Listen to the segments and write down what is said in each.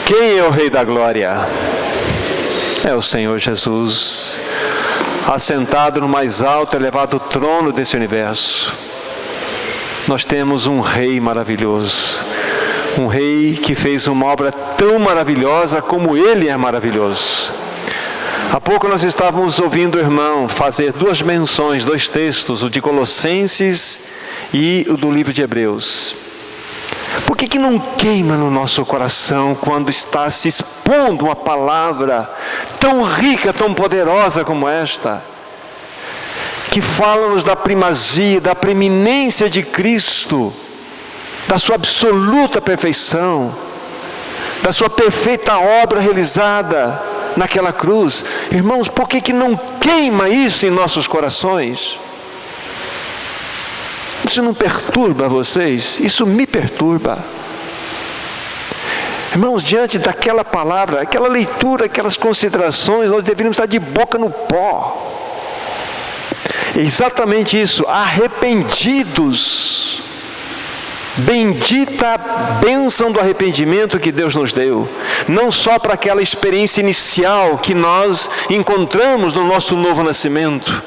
Quem é o Rei da Glória? É o Senhor Jesus, assentado no mais alto e elevado trono desse universo. Nós temos um Rei maravilhoso, um Rei que fez uma obra tão maravilhosa como Ele é maravilhoso. Há pouco nós estávamos ouvindo o irmão fazer duas menções, dois textos, o de Colossenses e o do livro de Hebreus. Por que não queima no nosso coração quando está se expondo uma palavra tão rica, tão poderosa como esta, que fala-nos da primazia, da preeminência de Cristo, da sua absoluta perfeição, da sua perfeita obra realizada naquela cruz? Irmãos, por que não queima isso em nossos corações? Isso não perturba vocês? Isso me perturba. Irmãos, diante daquela palavra, aquela leitura, aquelas considerações, nós deveríamos estar de boca no pó. É exatamente isso, arrependidos. Bendita a bênção do arrependimento que Deus nos deu. Não só para aquela experiência inicial que nós encontramos no nosso novo nascimento,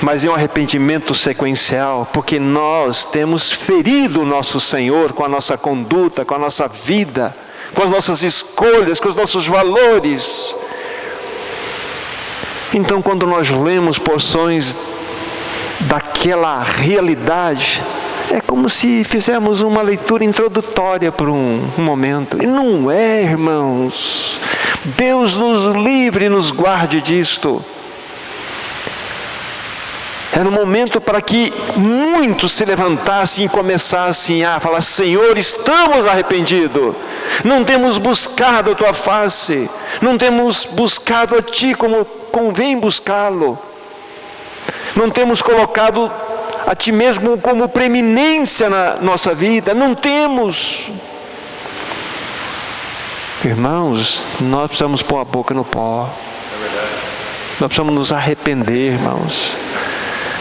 mas é um arrependimento sequencial, porque nós temos ferido o nosso Senhor com a nossa conduta, com a nossa vida, com as nossas escolhas, com os nossos valores. Então, quando nós lemos porções daquela realidade, é como se fizermos uma leitura introdutória por um momento. E não é, irmãos. Deus nos livre e nos guarde disto. Era um momento para que muitos se levantassem e começassem a falar: Senhor, estamos arrependidos, não temos buscado a Tua face, não temos buscado a Ti como convém buscá-lo, não temos colocado a Ti mesmo como preeminência na nossa vida, não temos. Irmãos, nós precisamos pôr a boca no pó, nós precisamos nos arrepender, irmãos.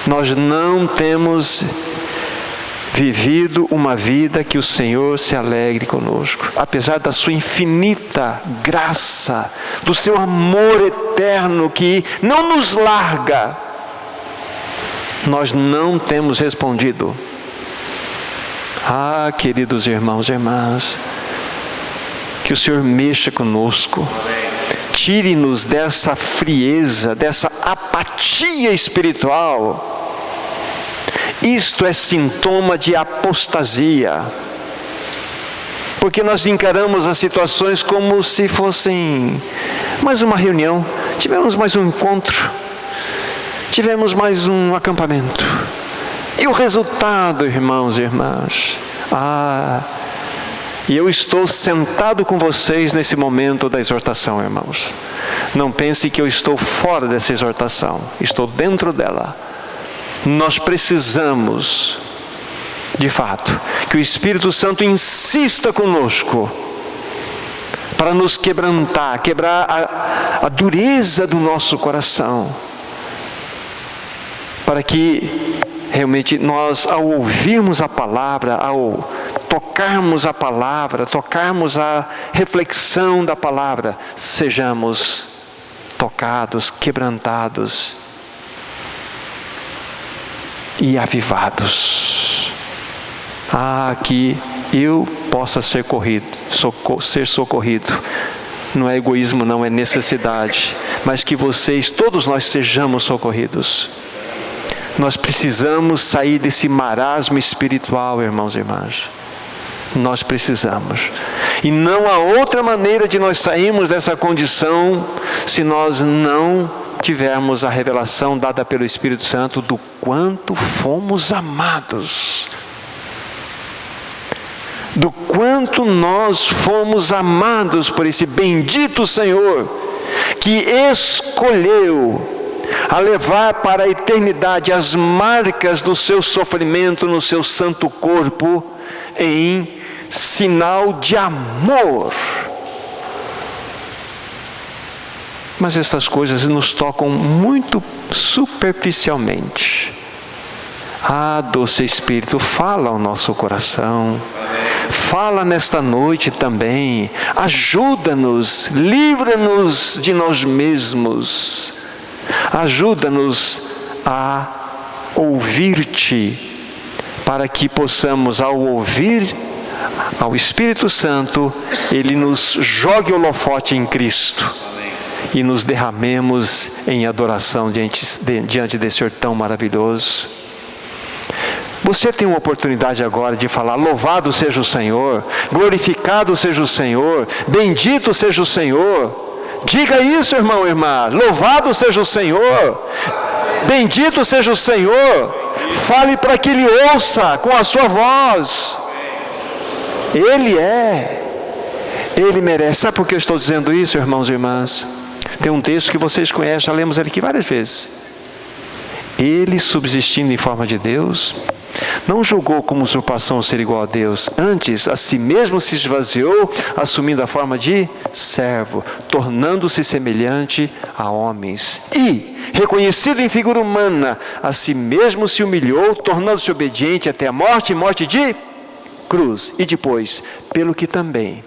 Nós não temos vivido uma vida que o Senhor se alegre conosco, apesar da sua infinita graça, do seu amor eterno que não nos larga. Nós não temos respondido. Ah, queridos irmãos e irmãs, que o Senhor mexa conosco, tire-nos dessa frieza, dessa apatia espiritual. Isto é sintoma de apostasia, porque nós encaramos as situações como se fossem mais uma reunião, tivemos mais um encontro, tivemos mais um acampamento, e o resultado, irmãos e irmãs, e eu estou sentado com vocês nesse momento da exortação, irmãos. Não pense que eu estou fora dessa exortação, estou dentro dela. Nós precisamos, de fato, que o Espírito Santo insista conosco, para nos quebrantar, quebrar a dureza do nosso coração, para que realmente nós, ao ouvirmos a palavra, ao tocarmos a palavra, tocarmos a reflexão da palavra, sejamos tocados, quebrantados e avivados. Que eu possa ser socorrido. Não é egoísmo, não é necessidade, mas que vocês, todos nós, sejamos socorridos. Nós precisamos sair desse marasmo espiritual, irmãos e irmãs. Nós precisamos. E não há outra maneira de nós sairmos dessa condição se nós não tivermos a revelação dada pelo Espírito Santo do quanto fomos amados. Do quanto nós fomos amados por esse bendito Senhor, que escolheu a levar para a eternidade as marcas do seu sofrimento no seu santo corpo, em sinal de amor. Mas essas coisas nos tocam muito superficialmente. Doce Espírito, fala ao nosso coração, fala nesta noite também. Ajuda-nos, livra-nos de nós mesmos. Ajuda-nos a ouvir-te, para que possamos, ao ouvir ao Espírito Santo, Ele nos jogue o holofote em Cristo e nos derramemos em adoração diante desse Senhor tão maravilhoso. Você tem uma oportunidade agora de falar: louvado seja o Senhor, glorificado seja o Senhor, bendito seja o Senhor. Diga isso, irmão e irmã: louvado seja o Senhor, bendito seja o Senhor. Fale para que Ele ouça com a sua voz. Ele merece. Sabe por que eu estou dizendo isso, irmãos e irmãs? Tem um texto que vocês conhecem, já lemos ele aqui várias vezes. Ele, subsistindo em forma de Deus, não julgou como usurpação ser igual a Deus. Antes, a si mesmo se esvaziou, assumindo a forma de servo, tornando-se semelhante a homens. E, reconhecido em figura humana, a si mesmo se humilhou, tornando-se obediente até a morte, e morte de cruz. E depois, pelo que também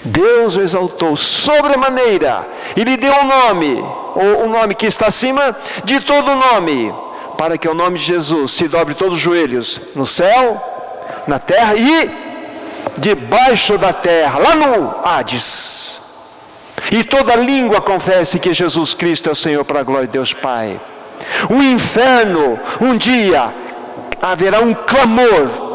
Deus o exaltou sobremaneira e lhe deu um nome, ou o nome que está acima de todo nome, para que ao nome de Jesus se dobre todos os joelhos, no céu, na terra e debaixo da terra, lá no Hades, e toda língua confesse que Jesus Cristo é o Senhor, para a glória de Deus Pai. O inferno, um dia haverá um clamor.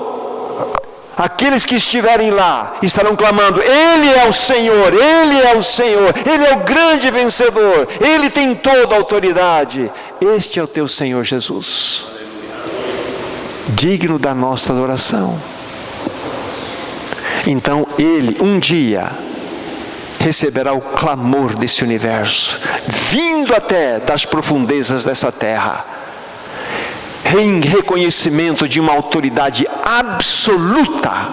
Aqueles que estiverem lá estarão clamando: Ele é o Senhor, Ele é o Senhor, Ele é o grande vencedor, Ele tem toda a autoridade. Este é o teu Senhor Jesus, digno da nossa adoração. Então Ele um dia receberá o clamor desse universo, vindo até das profundezas dessa terra, em reconhecimento de uma autoridade absoluta.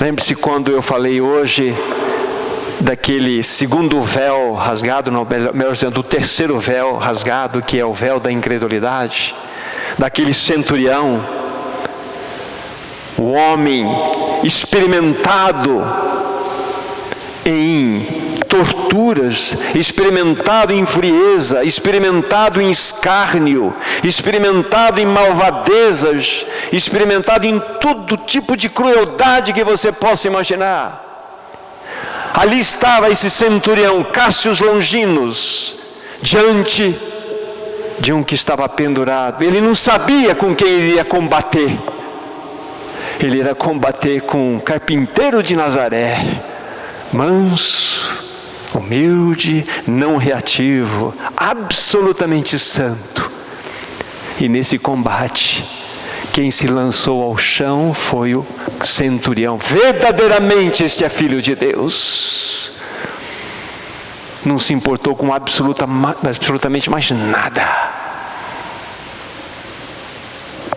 Lembre-se quando eu falei hoje daquele segundo véu rasgado, melhor dizendo, do terceiro véu rasgado, que é o véu da incredulidade, daquele centurião, o homem experimentado em torturas, experimentado em frieza, experimentado em escárnio, experimentado em malvadezas, experimentado em todo tipo de crueldade que você possa imaginar. Ali estava esse centurião, Cássio Longinos, diante de um que estava pendurado. Ele não sabia com quem ele ia combater. Ele irá combater com um carpinteiro de Nazaré, manso, humilde, não reativo, absolutamente santo. E nesse combate, quem se lançou ao chão foi o centurião. Verdadeiramente este é filho de Deus. Não se importou com absolutamente mais nada.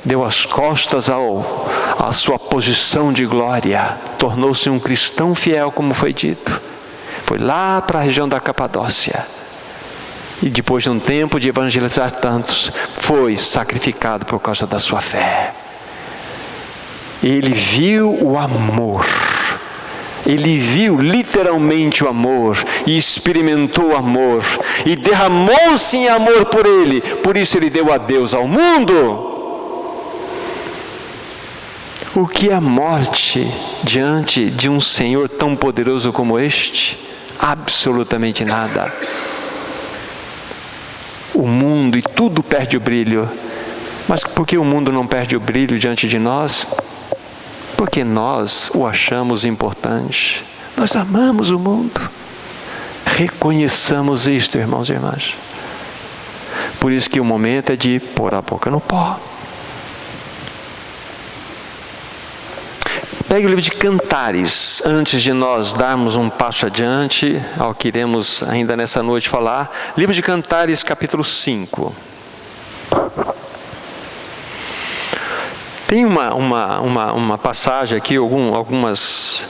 Deu as costas à sua posição de glória. Tornou-se um cristão fiel, como foi dito. Foi lá para a região da Capadócia. E depois de um tempo de evangelizar tantos, foi sacrificado por causa da sua fé. Ele viu o amor. Ele viu literalmente o amor e experimentou o amor. E derramou-se em amor por ele. Por isso ele deu adeus ao mundo. O que é a morte diante de um Senhor tão poderoso como este? Absolutamente nada. O mundo e tudo perde o brilho. Mas por que o mundo não perde o brilho diante de nós? Porque nós o achamos importante. Nós amamos o mundo. Reconheçamos isto, irmãos e irmãs. Por isso que o momento é de pôr a boca no pó. Pegue o livro de Cantares, antes de nós darmos um passo adiante ao que iremos ainda nessa noite falar. Livro de Cantares, capítulo 5. Tem uma passagem aqui, algumas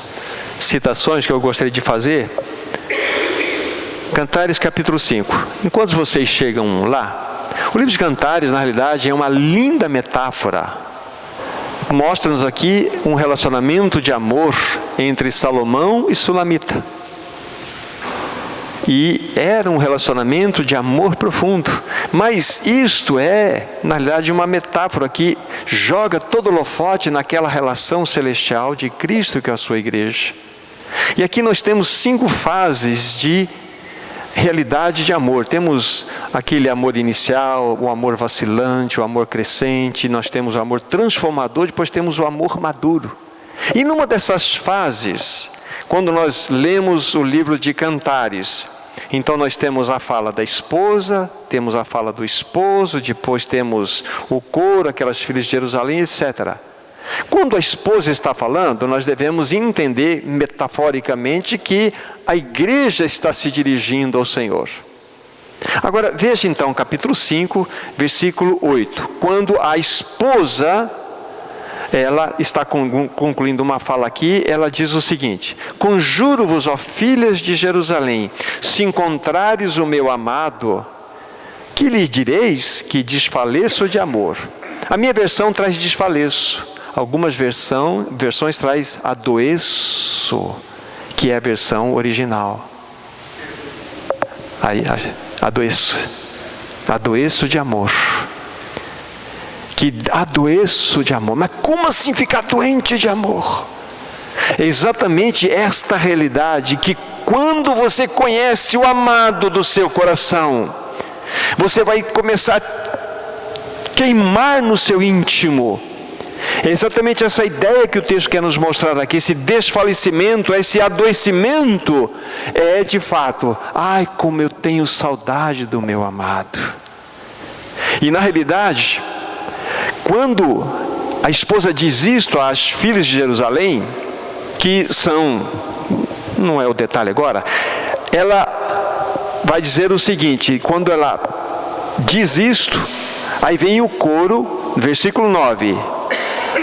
citações que eu gostaria de fazer. Cantares, capítulo 5. Enquanto vocês chegam lá, o livro de Cantares, na realidade, é uma linda metáfora mostra-nos aqui um relacionamento de amor entre Salomão e Sulamita. E era um relacionamento de amor profundo. Mas isto é, na realidade, uma metáfora que joga todo o holofote naquela relação celestial de Cristo com a sua igreja. E aqui nós temos 5 fases de realidade de amor. Temos aquele amor inicial, o amor vacilante, o amor crescente, nós temos o amor transformador, depois temos o amor maduro. E numa dessas fases, quando nós lemos o livro de Cantares, então nós temos a fala da esposa, temos a fala do esposo, depois temos o coro, aquelas filhas de Jerusalém, etc. Quando a esposa está falando, nós devemos entender metaforicamente que a igreja está se dirigindo ao Senhor. Agora, veja então capítulo 5, versículo 8. Quando a esposa, ela está concluindo uma fala aqui, ela diz o seguinte: conjuro-vos, ó filhas de Jerusalém, se encontrares o meu amado, que lhe direis que desfaleço de amor. A minha versão traz desfaleço. Algumas versões traz adoeço, que é a versão original. Aí, adoeço de amor. Que adoeço de amor. Mas como assim ficar doente de amor? É exatamente esta realidade que quando você conhece o amado do seu coração, você vai começar a queimar no seu íntimo. É exatamente essa ideia que o texto quer nos mostrar aqui, esse desfalecimento, esse adoecimento, é de fato, ai como eu tenho saudade do meu amado. E na realidade, quando a esposa diz isto às filhas de Jerusalém, que são, não é o detalhe agora, ela vai dizer o seguinte, quando ela diz isto, aí vem o coro, versículo 9,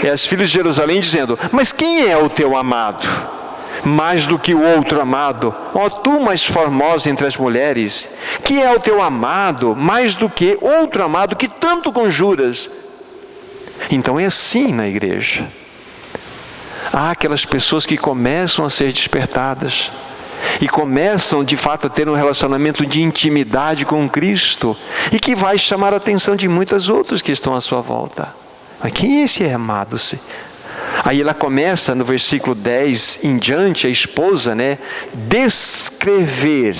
é as filhas de Jerusalém dizendo: mas quem é o teu amado? Mais do que o outro amado, ó tu mais formosa entre as mulheres, que é o teu amado, mais do que outro amado, que tanto conjuras? Então é assim na igreja. Há aquelas pessoas que começam a ser despertadas e começam de fato a ter um relacionamento de intimidade com Cristo e que vai chamar a atenção de muitas outras que estão à sua volta. Mas quem é esse amado? Aí ela começa no versículo 10 em diante, a esposa, descrever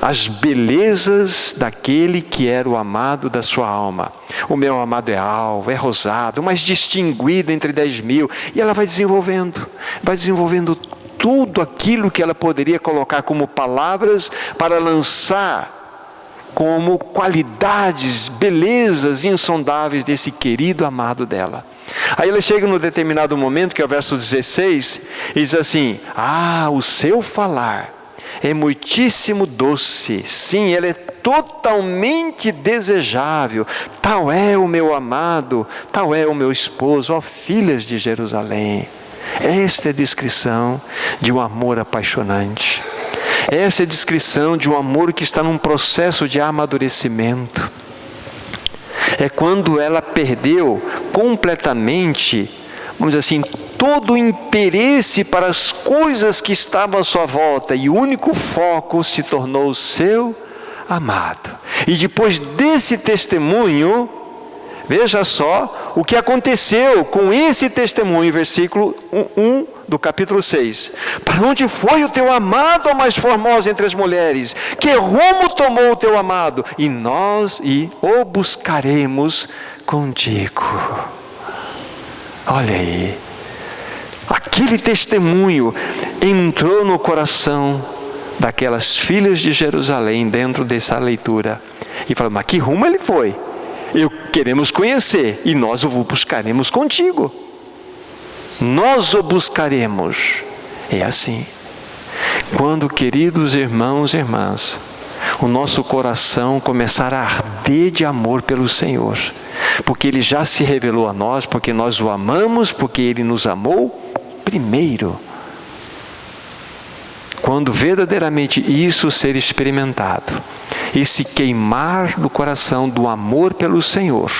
as belezas daquele que era o amado da sua alma. O meu amado é alvo, é rosado, mais distinguido entre 10.000. E ela vai desenvolvendo tudo aquilo que ela poderia colocar como palavras para lançar como qualidades, belezas insondáveis desse querido amado dela. Aí ela chega num determinado momento, que é o verso 16, e diz assim: o seu falar é muitíssimo doce, sim, ele é totalmente desejável, tal é o meu amado, tal é o meu esposo, ó filhas de Jerusalém. Esta é a descrição de um amor apaixonante. Essa é a descrição de um amor que está num processo de amadurecimento. É quando ela perdeu completamente, vamos dizer assim, todo o interesse para as coisas que estavam à sua volta, e o único foco se tornou o seu amado. E depois desse testemunho, veja só o que aconteceu com esse testemunho, versículo 1 do capítulo 6. Para onde foi o teu amado, a mais formosa entre as mulheres? Que rumo tomou o teu amado? E nós o buscaremos contigo. Olha aí, aquele testemunho entrou no coração daquelas filhas de Jerusalém dentro dessa leitura. E falou: mas que rumo ele foi? Queremos conhecer, e nós o buscaremos contigo. Nós o buscaremos. É assim. Quando, queridos irmãos e irmãs, o nosso coração começar a arder de amor pelo Senhor, porque Ele já se revelou a nós, porque nós o amamos, porque Ele nos amou primeiro. Quando verdadeiramente isso ser experimentado, esse queimar do coração do amor pelo Senhor,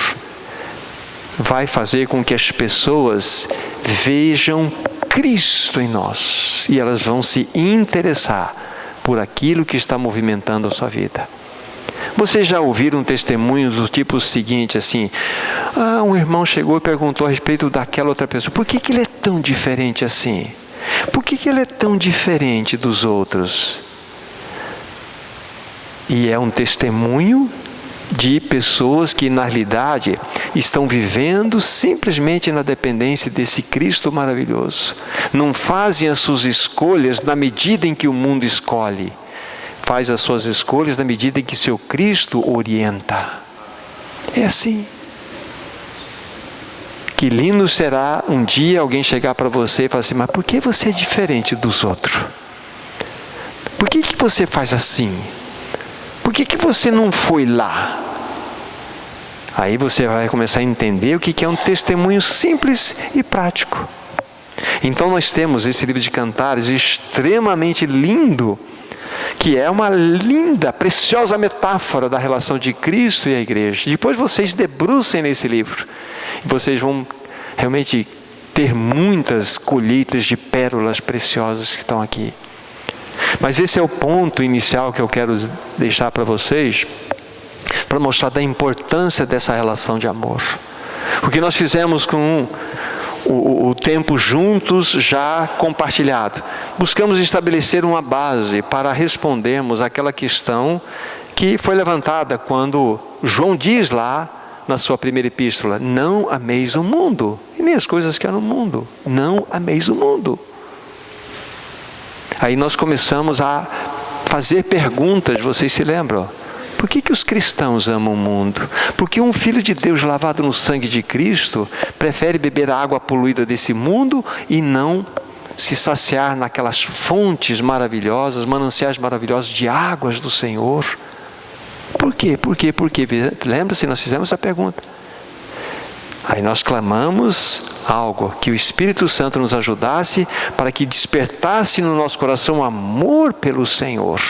vai fazer com que as pessoas vejam Cristo em nós e elas vão se interessar por aquilo que está movimentando a sua vida. Vocês já ouviram um testemunho do tipo seguinte, assim: um irmão chegou e perguntou a respeito daquela outra pessoa, por que ele é tão diferente assim? Por que ele é tão diferente dos outros? E é um testemunho de pessoas que na realidade estão vivendo simplesmente na dependência desse Cristo maravilhoso. Não fazem as suas escolhas na medida em que o mundo escolhe. Faz as suas escolhas na medida em que seu Cristo orienta. É assim. Que lindo será um dia alguém chegar para você e falar assim: mas por que você é diferente dos outros? Por que você faz assim? Por que você não foi lá? Aí você vai começar a entender o que é um testemunho simples e prático. Então nós temos esse livro de Cantares extremamente lindo, que é uma linda, preciosa metáfora da relação de Cristo e a igreja. Depois vocês debrucem nesse livro e vocês vão realmente ter muitas colheitas de pérolas preciosas que estão aqui. Mas esse é o ponto inicial que eu quero deixar para vocês, para mostrar da importância dessa relação de amor. O que nós fizemos com o tempo juntos já compartilhado. Buscamos estabelecer uma base para respondermos àquela questão que foi levantada quando João diz lá na sua primeira epístola: não ameis o mundo, e nem as coisas que há no mundo. Não ameis o mundo. Aí nós começamos a fazer perguntas, vocês se lembram? Por que os cristãos amam o mundo? Porque um filho de Deus lavado no sangue de Cristo prefere beber a água poluída desse mundo e não se saciar naquelas fontes maravilhosas, mananciais maravilhosos de águas do Senhor. Por quê? Por quê? Lembra-se, nós fizemos essa pergunta. Aí nós clamamos algo, que o Espírito Santo nos ajudasse para que despertasse no nosso coração amor pelo Senhor.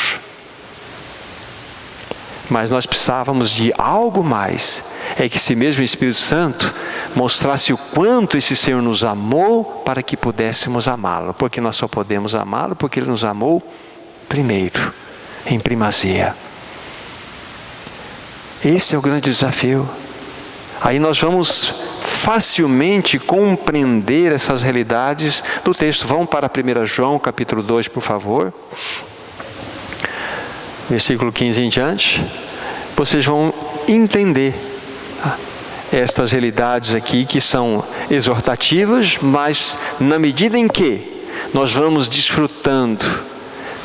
Mas nós precisávamos de algo mais, é que esse mesmo Espírito Santo mostrasse o quanto esse Senhor nos amou para que pudéssemos amá-lo, porque nós só podemos amá-lo porque Ele nos amou primeiro, em primazia. Esse é o grande desafio. Aí nós vamos facilmente compreender essas realidades do texto. Vamos para 1 João capítulo 2, por favor. Versículo 15 em diante. Vocês vão entender estas realidades aqui que são exortativas, mas na medida em que nós vamos desfrutando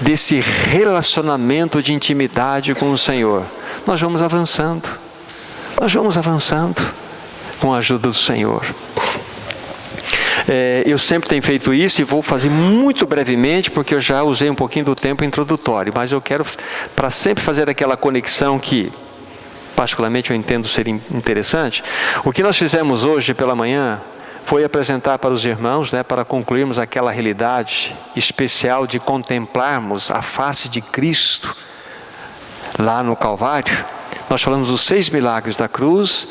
desse relacionamento de intimidade com o Senhor, nós vamos avançando. Nós vamos avançando com a ajuda do Senhor. Eu sempre tenho feito isso e vou fazer muito brevemente, porque eu já usei um pouquinho do tempo introdutório, mas eu quero para sempre fazer aquela conexão que particularmente eu entendo ser interessante. O que nós fizemos hoje pela manhã foi apresentar para os irmãos, para concluirmos aquela realidade especial de contemplarmos a face de Cristo lá no Calvário. Nós falamos dos 6 milagres da cruz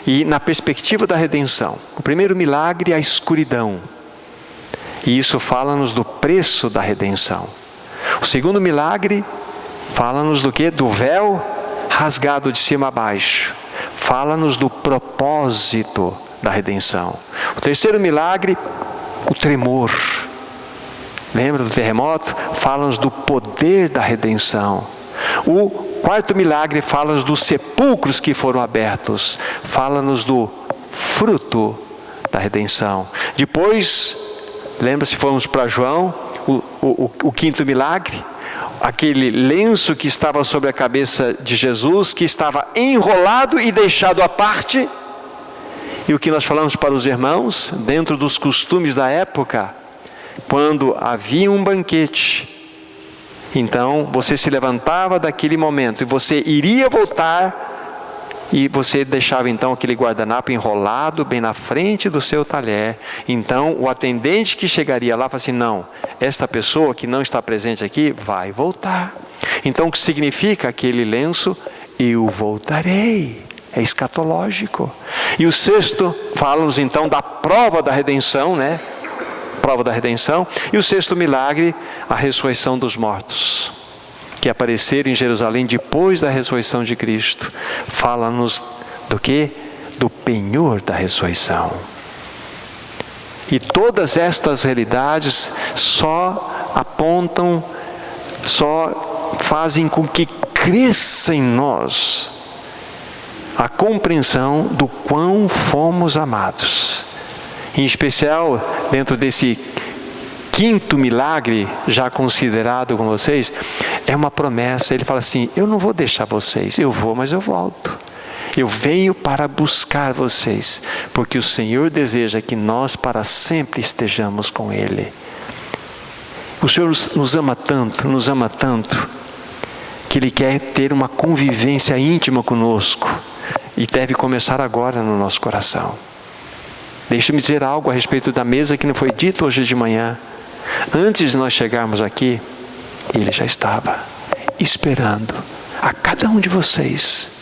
e na perspectiva da redenção. O primeiro milagre é a escuridão. E isso fala-nos do preço da redenção. O segundo milagre fala-nos do quê? Do véu rasgado de cima a baixo. Fala-nos do propósito da redenção. O terceiro milagre, o tremor. Lembra do terremoto? Fala-nos do poder da redenção. O quarto milagre fala-nos dos sepulcros que foram abertos. Fala-nos do fruto da redenção. Depois, lembra-se, fomos para João, o quinto milagre, aquele lenço que estava sobre a cabeça de Jesus, que estava enrolado e deixado à parte. E o que nós falamos para os irmãos, dentro dos costumes da época, quando havia um banquete, então você se levantava daquele momento e você iria voltar e você deixava então aquele guardanapo enrolado bem na frente do seu talher. Então o atendente que chegaria lá fala assim: não, esta pessoa que não está presente aqui vai voltar. Então o que significa aquele lenço? Eu voltarei. É escatológico. E o sexto fala-nos então da prova da redenção, né? Prova da redenção. E o sexto milagre, a ressurreição dos mortos, que apareceram em Jerusalém depois da ressurreição de Cristo. Fala-nos do quê? Do penhor da ressurreição. E todas estas realidades só apontam, só fazem com que cresça em nós a compreensão do quão fomos amados. Em especial, dentro desse quinto milagre, já considerado com vocês, é uma promessa. Ele fala assim: eu não vou deixar vocês, eu vou, mas eu volto. Eu venho para buscar vocês, porque o Senhor deseja que nós para sempre estejamos com Ele. O Senhor nos ama tanto, que Ele quer ter uma convivência íntima conosco, e deve começar agora no nosso coração. Deixe-me dizer algo a respeito da mesa que não foi dito hoje de manhã. Antes de nós chegarmos aqui, Ele já estava esperando a cada um de vocês,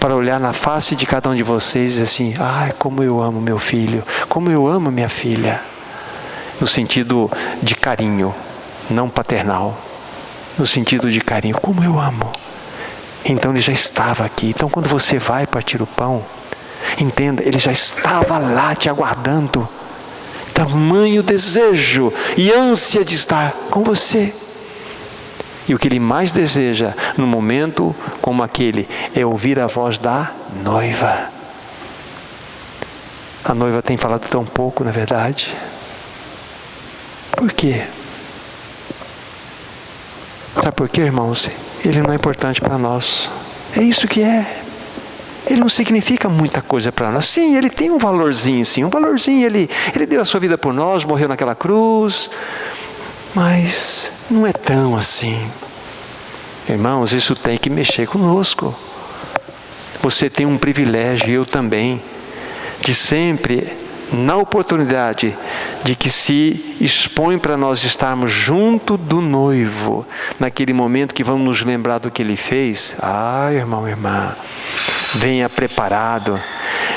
para olhar na face de cada um de vocês e dizer assim: ai, como eu amo meu filho, como eu amo minha filha. No sentido de carinho, não paternal. No sentido de carinho, como eu amo. Então Ele já estava aqui. Então quando você vai partir o pão, entenda, Ele já estava lá te aguardando. Tamanho desejo e ânsia de estar com você. E o que Ele mais deseja num momento como aquele é ouvir a voz da noiva. A noiva tem falado tão pouco, na verdade. Por quê? Sabe por quê, irmãos? Ele não é importante para nós. É isso que é. Ele não significa muita coisa para nós. Sim, Ele tem um valorzinho, sim. Um valorzinho, Ele deu a sua vida por nós, morreu naquela cruz. Mas não é tão assim. Irmãos, isso tem que mexer conosco. Você tem um privilégio, eu também, de sempre, na oportunidade de que se expõe para nós estarmos junto do noivo, naquele momento que vamos nos lembrar do que Ele fez. Ah, irmão, irmã, venha preparado,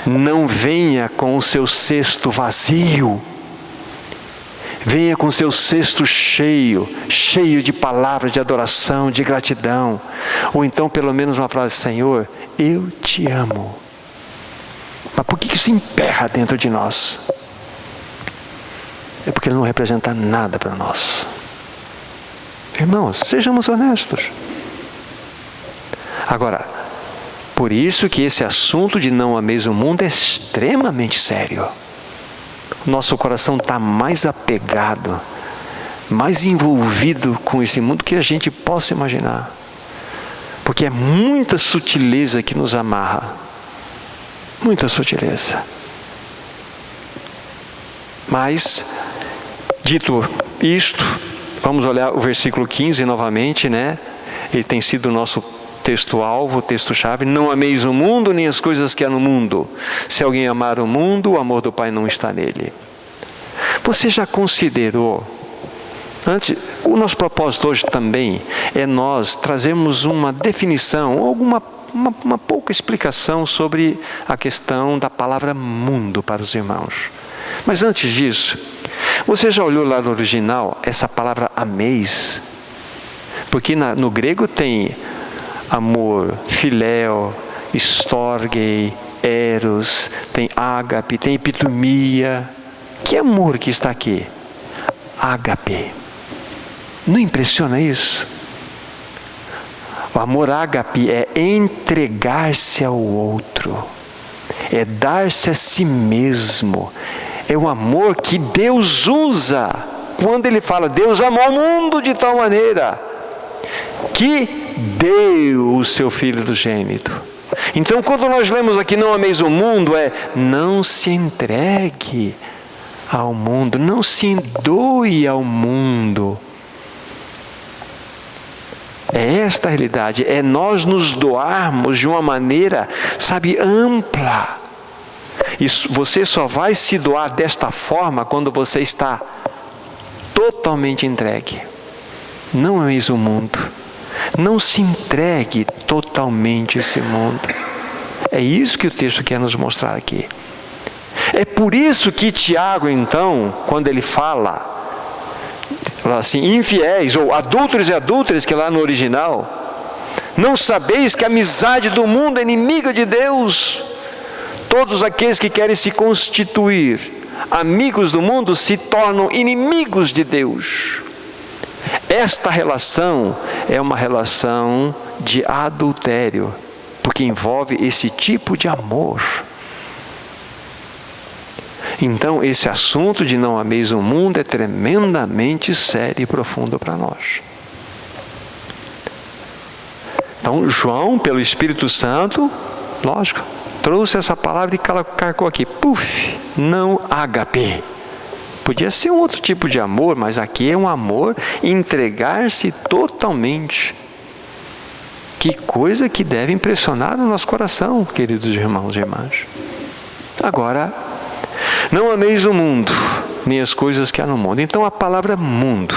não venha com o seu cesto vazio. Venha com seu cesto cheio de palavras de adoração, de gratidão. Ou então pelo menos uma frase: Senhor, eu te amo. Mas por que isso emperra dentro de nós? É porque Ele não representa nada para nós. Irmãos, sejamos honestos. Agora, por isso que esse assunto de não ameis o mundo é extremamente sério. Nosso coração está mais apegado, mais envolvido com esse mundo que a gente possa imaginar. Porque é muita sutileza que nos amarra. Muita sutileza. Mas, dito isto, vamos olhar o versículo 15 novamente, né? Ele tem sido o nosso texto-alvo, o texto-chave. Não ameis o mundo, nem as coisas que há no mundo. Se alguém amar o mundo, o amor do Pai não está nele. Você já considerou, antes, o nosso propósito hoje também é nós trazermos uma definição, ou uma pouca explicação sobre a questão da palavra mundo para os irmãos. Mas antes disso, você já olhou lá no original essa palavra ameis? Porque no grego tem amor, filéu, storge, eros, tem ágape, tem epitomia. Que amor que está aqui? Ágape. Não impressiona isso? O amor ágape é entregar-se ao outro, é dar-se a si mesmo. É o amor que Deus usa quando Ele fala: Deus amou o mundo de tal maneira que deu o seu Filho unigênito. Então, quando nós lemos aqui não ameis o mundo, não se entregue ao mundo, não se doe ao mundo. É esta a realidade, é nós nos doarmos de uma maneira, ampla. Isso, você só vai se doar desta forma quando você está totalmente entregue. Não ameis o mundo. Não se entregue totalmente a esse mundo. É isso que o texto quer nos mostrar aqui. É É por isso que Tiago, então, quando ele fala assim, infiéis ou adúlteros e adúlteras, que lá no original, não sabeis que a amizade do mundo é inimiga de Deus? Todos aqueles que querem se constituir amigos do mundo se tornam inimigos de Deus. Esta relação é uma relação de adultério, porque envolve esse tipo de amor. Então, esse assunto de não ameis o mundo é tremendamente sério e profundo para nós. Então, João, pelo Espírito Santo, lógico, trouxe essa palavra e carcou aqui. Puf, não ágape. Podia ser um outro tipo de amor, mas aqui é um amor entregar-se totalmente. Que coisa que deve impressionar o nosso coração, queridos irmãos e irmãs. Agora, não ameis o mundo, nem as coisas que há no mundo. Então a palavra mundo,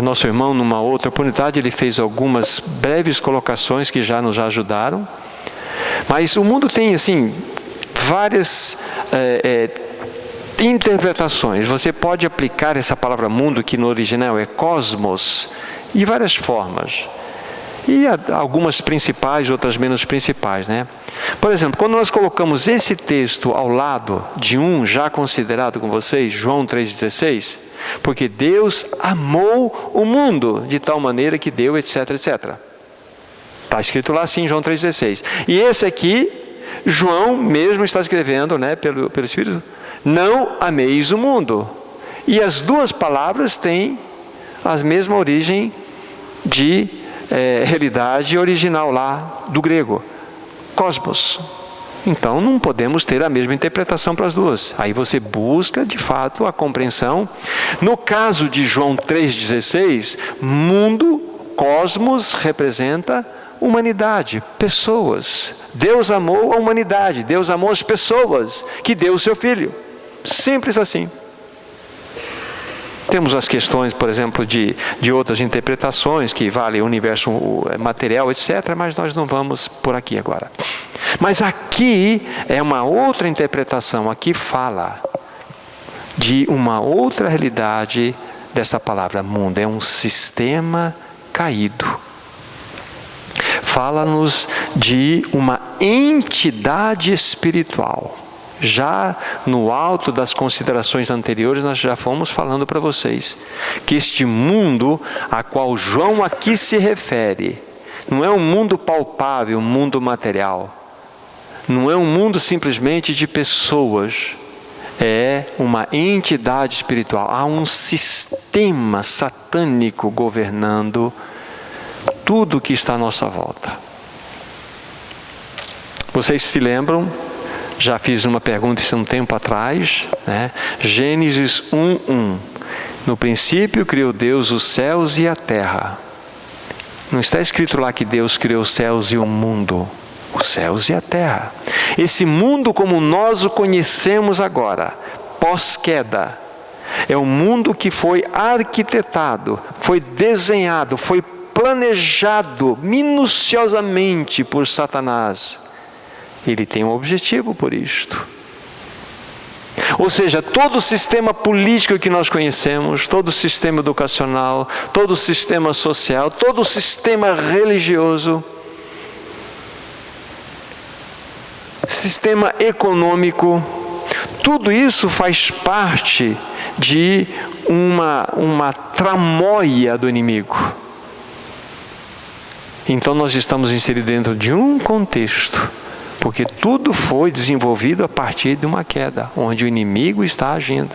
nosso irmão, numa outra oportunidade, ele fez algumas breves colocações que já nos ajudaram. Mas o mundo tem, assim, várias interpretações. Você pode aplicar essa palavra mundo, que no original é cosmos, de várias formas. E algumas principais, outras menos principais, Por exemplo, quando nós colocamos esse texto ao lado de um já considerado com vocês, João 3,16, porque Deus amou o mundo de tal maneira que deu, etc, etc. Está escrito lá assim, João 3,16. E esse aqui, João mesmo está escrevendo, pelo Espírito, não ameis o mundo. E as duas palavras têm a mesma origem de realidade original lá do grego, cosmos. Então não podemos ter a mesma interpretação para as duas. Aí você busca de fato a compreensão. No caso de João 3,16, mundo, cosmos, representa humanidade, pessoas. Deus amou a humanidade, Deus amou as pessoas, que deu o seu Filho. Simples assim. Temos as questões, por exemplo, de outras interpretações, que vale o universo material, etc., mas nós não vamos por aqui agora. Mas aqui é uma outra interpretação, aqui fala de uma outra realidade dessa palavra mundo, é um sistema caído. Fala-nos de uma entidade espiritual. Já no alto das considerações anteriores, nós já fomos falando para vocês que este mundo a qual João aqui se refere, não é um mundo palpável, um mundo material. Não é um mundo simplesmente de pessoas. É uma entidade espiritual. Há um sistema satânico governando tudo que está à nossa volta. Vocês se lembram? Já fiz uma pergunta isso um tempo atrás, Gênesis 1:1. No princípio criou Deus os céus e a terra. Não está escrito lá que Deus criou os céus e o mundo. Os céus e a terra. Esse mundo como nós o conhecemos agora, pós-queda, é um mundo que foi arquitetado, foi desenhado, foi planejado minuciosamente por Satanás. Ele tem um objetivo por isto. Ou seja, todo o sistema político que nós conhecemos, todo o sistema educacional, todo o sistema social, todo o sistema religioso, sistema econômico, tudo isso faz parte de uma tramóia do inimigo. Então nós estamos inseridos dentro de um contexto, porque tudo foi desenvolvido a partir de uma queda, onde o inimigo está agindo.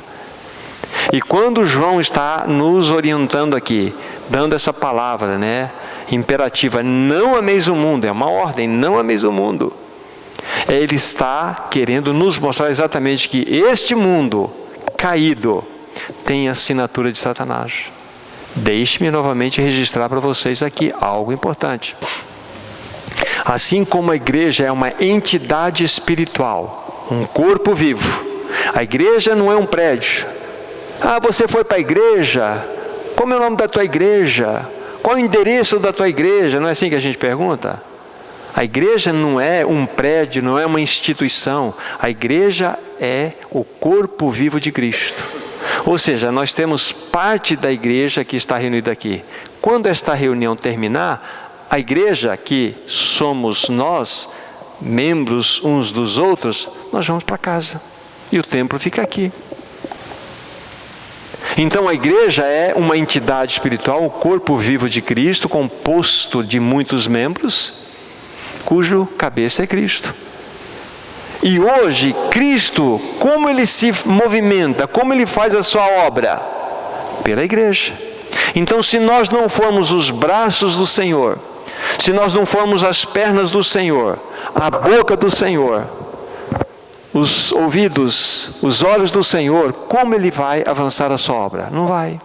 E quando João está nos orientando aqui, dando essa palavra, imperativa, não ameis o mundo, é uma ordem, não ameis o mundo. Ele está querendo nos mostrar exatamente que este mundo caído tem a assinatura de Satanás. Deixe-me novamente registrar para vocês aqui algo importante. Assim como a igreja é uma entidade espiritual, um corpo vivo. A igreja não é um prédio. Você foi para a igreja? Como é o nome da tua igreja? Qual é o endereço da tua igreja? Não é assim que a gente pergunta? A igreja não é um prédio, não é uma instituição. A igreja é o corpo vivo de Cristo. Ou seja, nós temos parte da igreja que está reunida aqui. Quando esta reunião terminar, a igreja que somos nós, membros uns dos outros, nós vamos para casa. E o templo fica aqui. Então a igreja é uma entidade espiritual, o corpo vivo de Cristo, composto de muitos membros, cujo cabeça é Cristo. E hoje, Cristo, como Ele se movimenta, como Ele faz a sua obra? Pela igreja. Então, se nós não formos os braços do Senhor, se nós não formos as pernas do Senhor, a boca do Senhor, os ouvidos, os olhos do Senhor, como Ele vai avançar a sua obra? Não vai.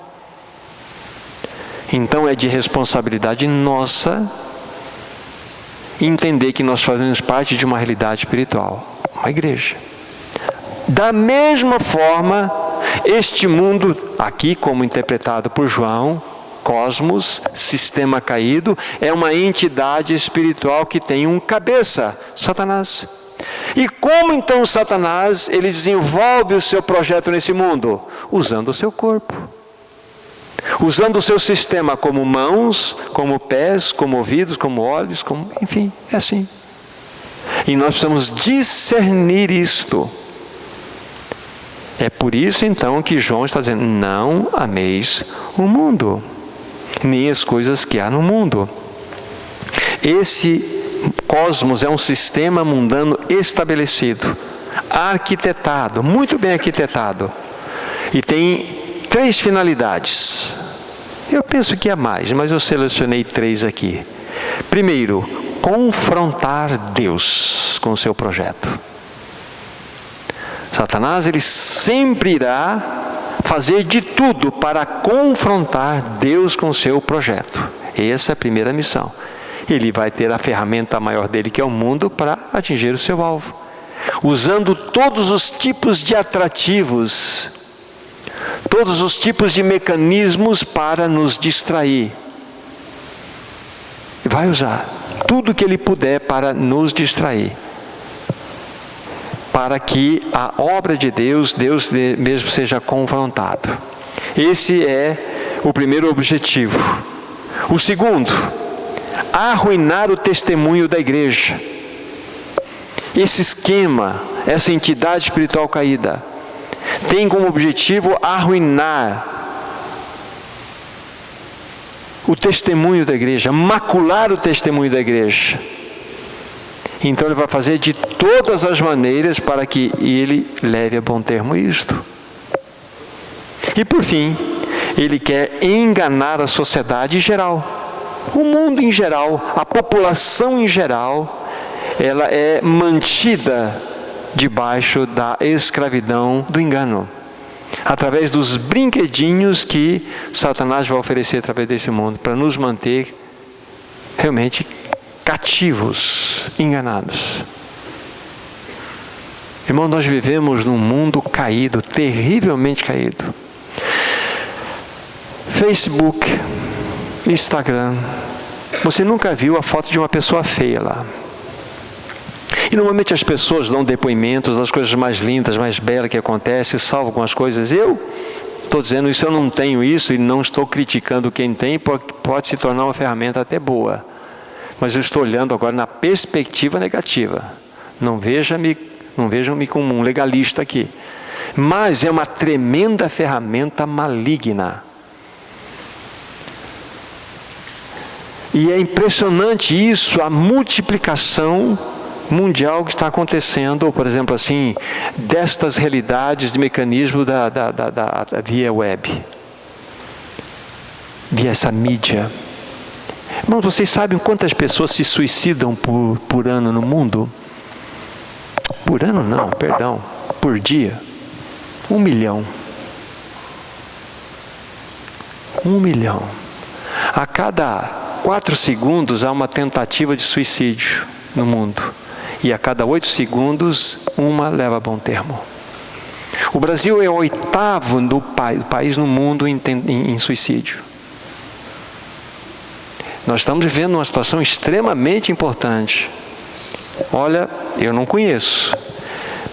Então é de responsabilidade nossa entender que nós fazemos parte de uma realidade espiritual, uma igreja. Da mesma forma, este mundo, aqui como interpretado por João, cosmos, sistema caído, é uma entidade espiritual que tem um cabeça, Satanás. E como então Satanás, ele desenvolve o seu projeto nesse mundo? Usando o seu corpo. Usando o seu sistema como mãos, como pés, como ouvidos, como olhos, como, enfim, é assim. E nós precisamos discernir isto. É por isso então que João está dizendo, não ameis o mundo, nem as coisas que há no mundo. Esse cosmos é um sistema mundano estabelecido, arquitetado, muito bem arquitetado, e tem 3 finalidades. Eu penso que há mais, mas eu selecionei 3 aqui. Primeiro, confrontar Deus com o seu projeto. Satanás, ele sempre irá fazer de tudo para confrontar Deus com o seu projeto. Essa é a primeira missão. Ele vai ter a ferramenta maior dele, que é o mundo, para atingir o seu alvo. Usando todos os tipos de atrativos, todos os tipos de mecanismos para nos distrair. Vai usar tudo que ele puder para nos distrair. Para que a obra de Deus mesmo seja confrontado. Esse é o primeiro objetivo. O segundo, arruinar o testemunho da igreja. Esse esquema, essa entidade espiritual caída, tem como objetivo arruinar o testemunho da igreja, macular o testemunho da igreja. Então ele vai fazer de todas as maneiras para que ele leve a bom termo isto. E por fim, ele quer enganar a sociedade em geral. O mundo em geral, a população em geral, ela é mantida debaixo da escravidão do engano, através dos brinquedinhos que Satanás vai oferecer através desse mundo, para nos manter realmente cativos, enganados. Irmão, nós vivemos num mundo caído, terrivelmente caído. Facebook, Instagram, você nunca viu a foto de uma pessoa feia lá. E normalmente as pessoas dão depoimentos das coisas mais lindas, mais belas que acontecem, salvo algumas coisas. Eu estou dizendo isso, eu não tenho isso e não estou criticando quem tem, pode se tornar uma ferramenta até boa. Mas eu estou olhando agora na perspectiva negativa. Não vejam-me como um legalista aqui. Mas é uma tremenda ferramenta maligna. E é impressionante isso, a multiplicação mundial que está acontecendo, ou, por exemplo assim, destas realidades de mecanismo da via web, via essa mídia. Irmãos, vocês sabem quantas pessoas se suicidam por ano no mundo? Por ano não, perdão, por dia. 1 milhão. 1 milhão. A cada 4 segundos há uma tentativa de suicídio no mundo. E a cada 8 segundos, uma leva a bom termo. O Brasil é o 8º país no mundo em suicídio. Nós estamos vivendo uma situação extremamente importante. Olha, eu não conheço,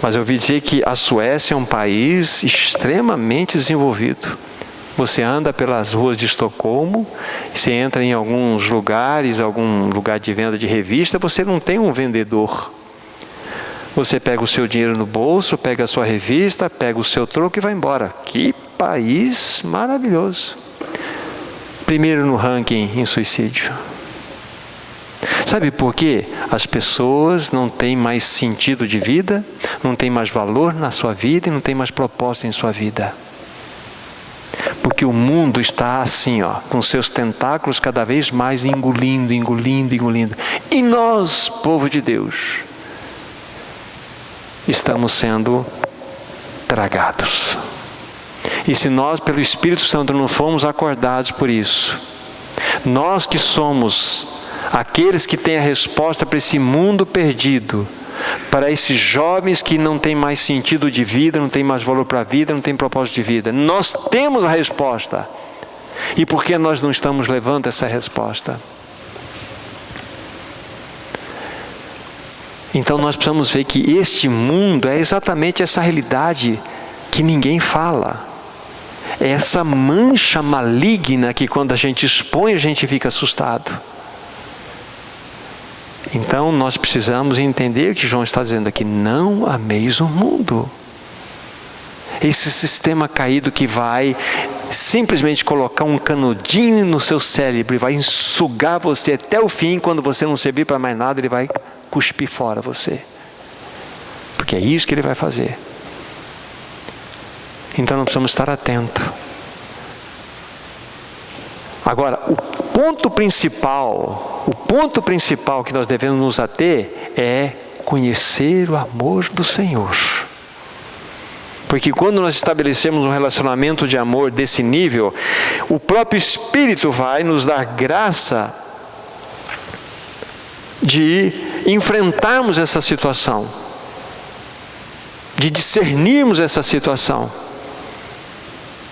mas eu ouvi dizer que a Suécia é um país extremamente desenvolvido. Você anda pelas ruas de Estocolmo, você entra em alguns lugares, algum lugar de venda de revista, você não tem um vendedor. Você pega o seu dinheiro no bolso, pega a sua revista, pega o seu troco e vai embora. Que país maravilhoso. Primeiro no ranking em suicídio. Sabe por quê? As pessoas não têm mais sentido de vida, não têm mais valor na sua vida e não têm mais propósito em sua vida. Porque o mundo está assim, com seus tentáculos cada vez mais engolindo. E nós, povo de Deus, estamos sendo tragados. E se nós, pelo Espírito Santo, não fomos acordados por isso, nós que somos aqueles que têm a resposta para esse mundo perdido, para esses jovens que não têm mais sentido de vida, não têm mais valor para a vida, não têm propósito de vida, nós temos a resposta. E por que nós não estamos levando essa resposta? Então nós precisamos ver que este mundo é exatamente essa realidade que ninguém fala. É essa mancha maligna que quando a gente expõe a gente fica assustado. Então nós precisamos entender o que João está dizendo aqui. Não ameis o mundo. Esse sistema caído que vai simplesmente colocar um canudinho no seu cérebro e vai sugar você até o fim. Quando você não servir para mais nada, ele vai cuspir fora você. Porque é isso que ele vai fazer. Então nós precisamos estar atentos. Agora, o ponto principal que nós devemos nos ater é conhecer o amor do Senhor. Porque quando nós estabelecemos um relacionamento de amor desse nível, o próprio Espírito vai nos dar graça de enfrentarmos essa situação, de discernirmos essa situação.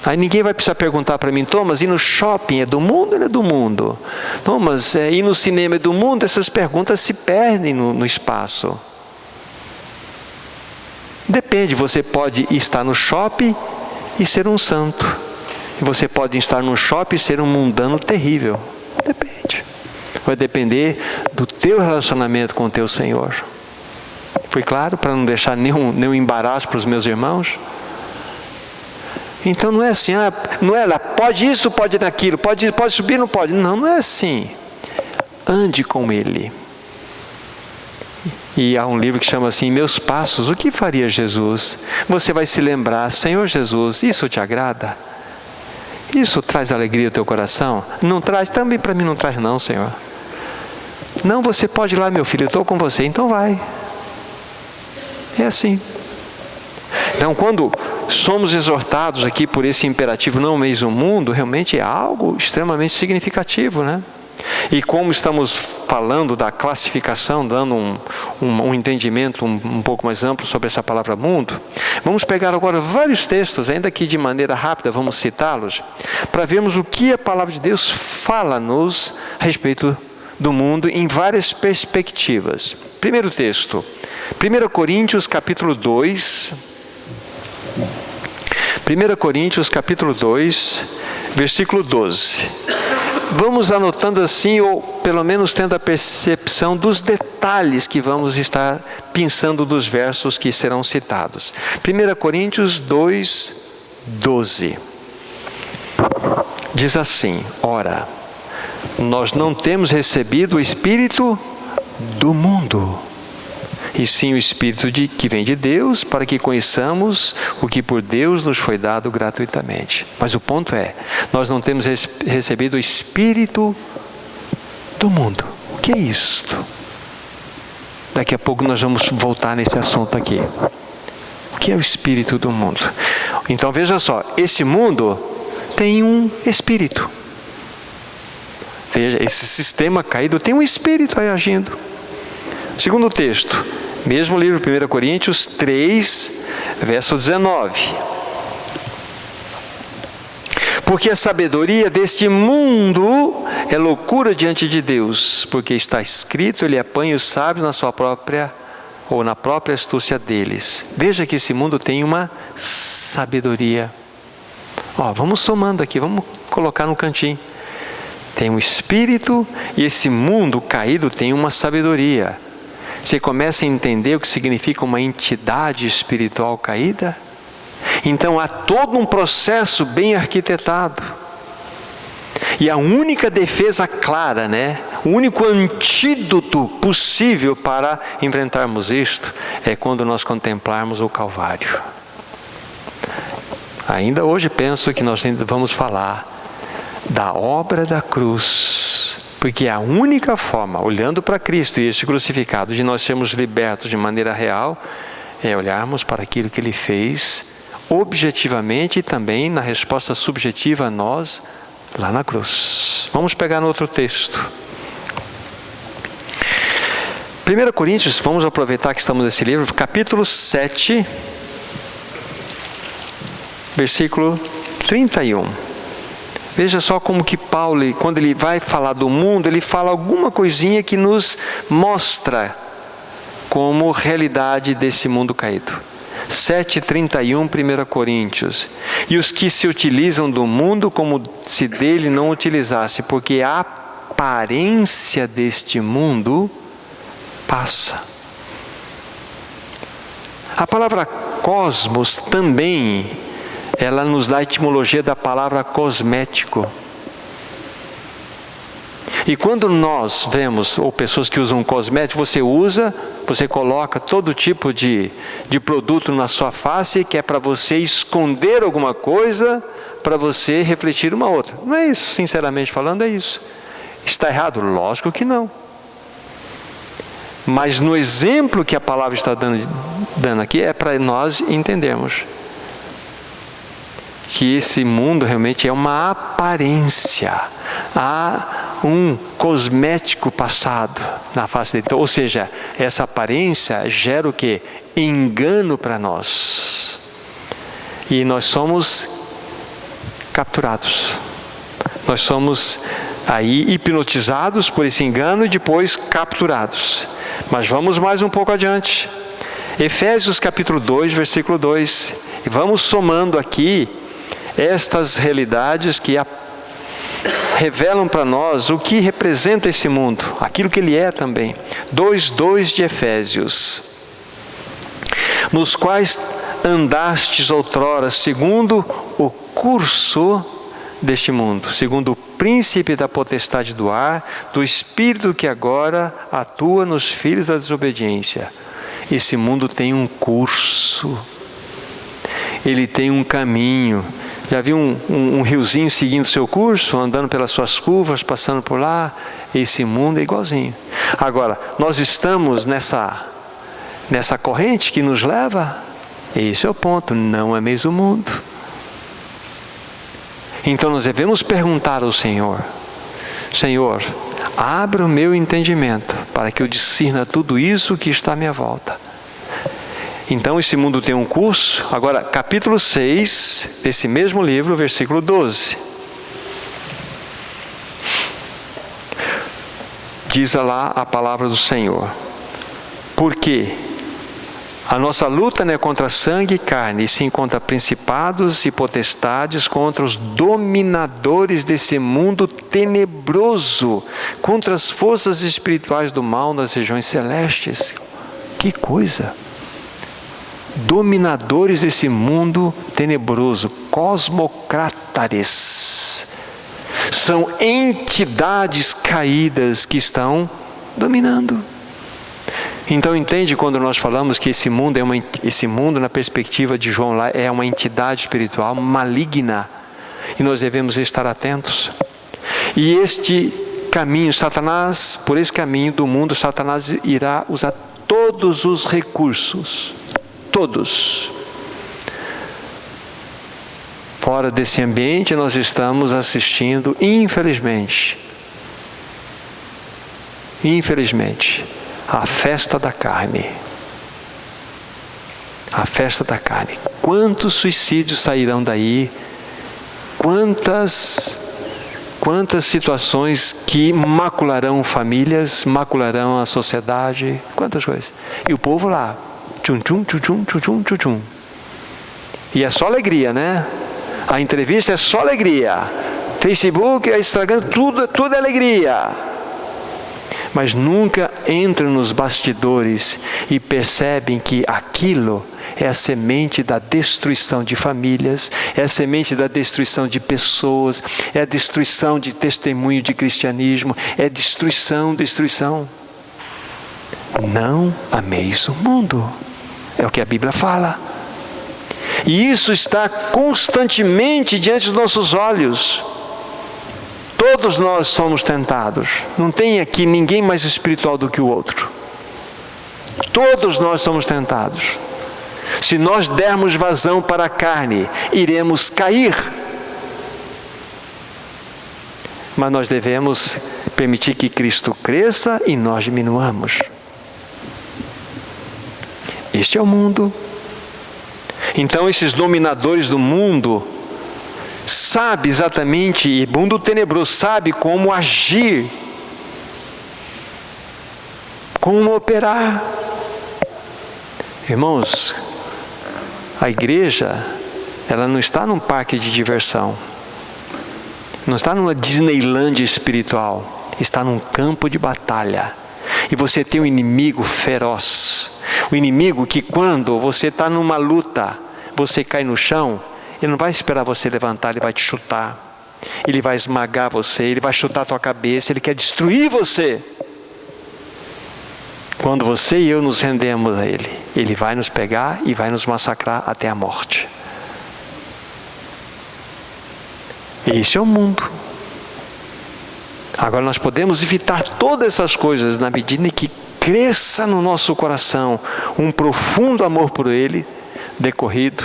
Aí ninguém vai precisar perguntar para mim, Thomas, ir no shopping é do mundo ou não é do mundo? Thomas, ir no cinema é do mundo? Essas perguntas se perdem no espaço. Depende, você pode estar no shopping e ser um santo. E você pode estar no shopping e ser um mundano terrível. Depende. Vai depender do teu relacionamento com o teu Senhor. Foi claro? Para não deixar nenhum embaraço para os meus irmãos. Então não é assim, não é lá, pode isso, pode naquilo, pode subir, não pode. Não é assim. Ande com Ele. E há um livro que chama assim, Meus Passos, o que faria Jesus? Você vai se lembrar, Senhor Jesus, isso te agrada? Isso traz alegria ao teu coração? Não traz? Também para mim não traz não, Senhor. Não, você pode ir lá, meu filho, eu estou com você, então vai. É assim. Então quando somos exortados aqui por esse imperativo, não ameis o mundo, realmente é algo extremamente significativo, né? E como estamos falando da classificação, dando um entendimento um pouco mais amplo sobre essa palavra mundo, vamos pegar agora vários textos, ainda que de maneira rápida, vamos citá-los, para vermos o que a palavra de Deus fala-nos a respeito do mundo em várias perspectivas. Primeiro texto, 1 Coríntios capítulo 2, 1 Coríntios capítulo 2, versículo 12. Vamos anotando assim, ou pelo menos tendo a percepção dos detalhes que vamos estar pensando dos versos que serão citados. 1 Coríntios 2, 12. Diz assim, ora, nós não temos recebido o Espírito do mundo, e sim o Espírito que vem de Deus, para que conheçamos o que por Deus nos foi dado gratuitamente. Mas o ponto é, nós não temos recebido o Espírito do mundo. O que é isto? Daqui a pouco nós vamos voltar nesse assunto aqui. O que é o Espírito do mundo? Então veja só, esse mundo tem um Espírito. Veja, esse sistema caído tem um Espírito aí agindo. Segundo texto, mesmo livro, 1 Coríntios 3, verso 19. Porque a sabedoria deste mundo é loucura diante de Deus, porque está escrito, ele apanha os sábios na sua própria, ou na própria astúcia deles. Veja que esse mundo tem uma sabedoria. Vamos somando aqui, vamos colocar no cantinho. Tem um espírito e esse mundo caído tem uma sabedoria. Você começa a entender o que significa uma entidade espiritual caída? Então há todo um processo bem arquitetado. E a única defesa clara, o único antídoto possível para enfrentarmos isto é quando nós contemplarmos o Calvário. Ainda hoje penso que nós ainda vamos falar da obra da cruz, porque a única forma, olhando para Cristo e este crucificado, de nós sermos libertos de maneira real, é olharmos para aquilo que Ele fez objetivamente e também na resposta subjetiva a nós, lá na cruz. Vamos pegar no outro texto. 1 Coríntios, vamos aproveitar que estamos nesse livro, capítulo 7, versículo 31. Veja só como que Paulo, quando ele vai falar do mundo, ele fala alguma coisinha que nos mostra como realidade desse mundo caído. 7:31, 1 Coríntios. E os que se utilizam do mundo como se dele não utilizasse, porque a aparência deste mundo passa. A palavra cosmos também, ela nos dá a etimologia da palavra cosmético. E quando nós vemos, ou pessoas que usam cosmético, você coloca todo tipo de produto na sua face, que é para você esconder alguma coisa, para você refletir uma outra. Não é isso, sinceramente falando, é isso. Está errado? Lógico que não. Mas no exemplo que a palavra está dando aqui, é para nós entendermos que esse mundo realmente é uma aparência. Há um cosmético passado na face dele. Ou seja, essa aparência gera o quê? Engano para nós. E nós somos capturados. Nós somos aí hipnotizados por esse engano e depois capturados. Mas vamos mais um pouco adiante. Efésios capítulo 2, versículo 2. E vamos somando aqui estas realidades que revelam para nós o que representa esse mundo, aquilo que ele é também. 2:2 de Efésios. Nos quais andastes outrora, segundo o curso deste mundo, segundo o príncipe da potestade do ar, do espírito que agora atua nos filhos da desobediência. Esse mundo tem um curso, ele tem um caminho. Já viu um riozinho seguindo seu curso, andando pelas suas curvas, passando por lá? Esse mundo é igualzinho. Agora, nós estamos nessa corrente que nos leva? Esse é o ponto, não é mesmo o mundo. Então nós devemos perguntar ao Senhor: Senhor, abra o meu entendimento para que eu discirna tudo isso que está à minha volta. Então esse mundo tem um curso. Agora, capítulo 6 desse mesmo livro, versículo 12. Diz lá a palavra do Senhor: porque a nossa luta não é contra sangue e carne, e sim contra principados e potestades, contra os dominadores desse mundo tenebroso, contra as forças espirituais do mal nas regiões celestes. Que coisa! Dominadores desse mundo tenebroso, cosmocrátares, são entidades caídas que estão dominando. Então entende quando nós falamos que esse mundo na perspectiva de João lá, é uma entidade espiritual maligna, e nós devemos estar atentos. E este caminho, Satanás, por esse caminho do mundo, Satanás irá usar todos os recursos, todos. Fora desse ambiente nós estamos assistindo, infelizmente, a festa da carne. A festa da carne. Quantos suicídios sairão daí quantas situações que macularão famílias, macularão a sociedade, quantas coisas. E o povo lá, tchum, tchum, tchum, tchum, tchum, tchum, tchum. E é só alegria, né? A entrevista é só alegria. Facebook, Instagram, tudo é alegria. Mas nunca entram nos bastidores e percebem que aquilo é a semente da destruição de famílias, é a semente da destruição de pessoas, é a destruição de testemunho de cristianismo, é destruição. Não ameis o mundo, é o que a Bíblia fala. E isso está constantemente diante dos nossos olhos. Todos nós somos tentados. Não tem aqui ninguém mais espiritual do que o outro. Todos nós somos tentados. Se nós dermos vazão para a carne, iremos cair. Mas nós devemos permitir que Cristo cresça e nós diminuamos. Este é o mundo. Então esses dominadores do mundo sabe exatamente, e mundo tenebroso sabe como agir, como operar. Irmãos, a igreja, ela não está num parque de diversão, não está numa Disneylândia espiritual, está num campo de batalha. E você tem um inimigo feroz, o inimigo que quando você está numa luta, você cai no chão, ele não vai esperar você levantar, ele vai te chutar, ele vai esmagar você, ele vai chutar a tua cabeça, ele quer destruir você. Quando você e eu nos rendemos a ele, ele vai nos pegar e vai nos massacrar até a morte. Esse é o mundo. Agora nós podemos evitar todas essas coisas na medida em que cresça no nosso coração um profundo amor por ele, decorrido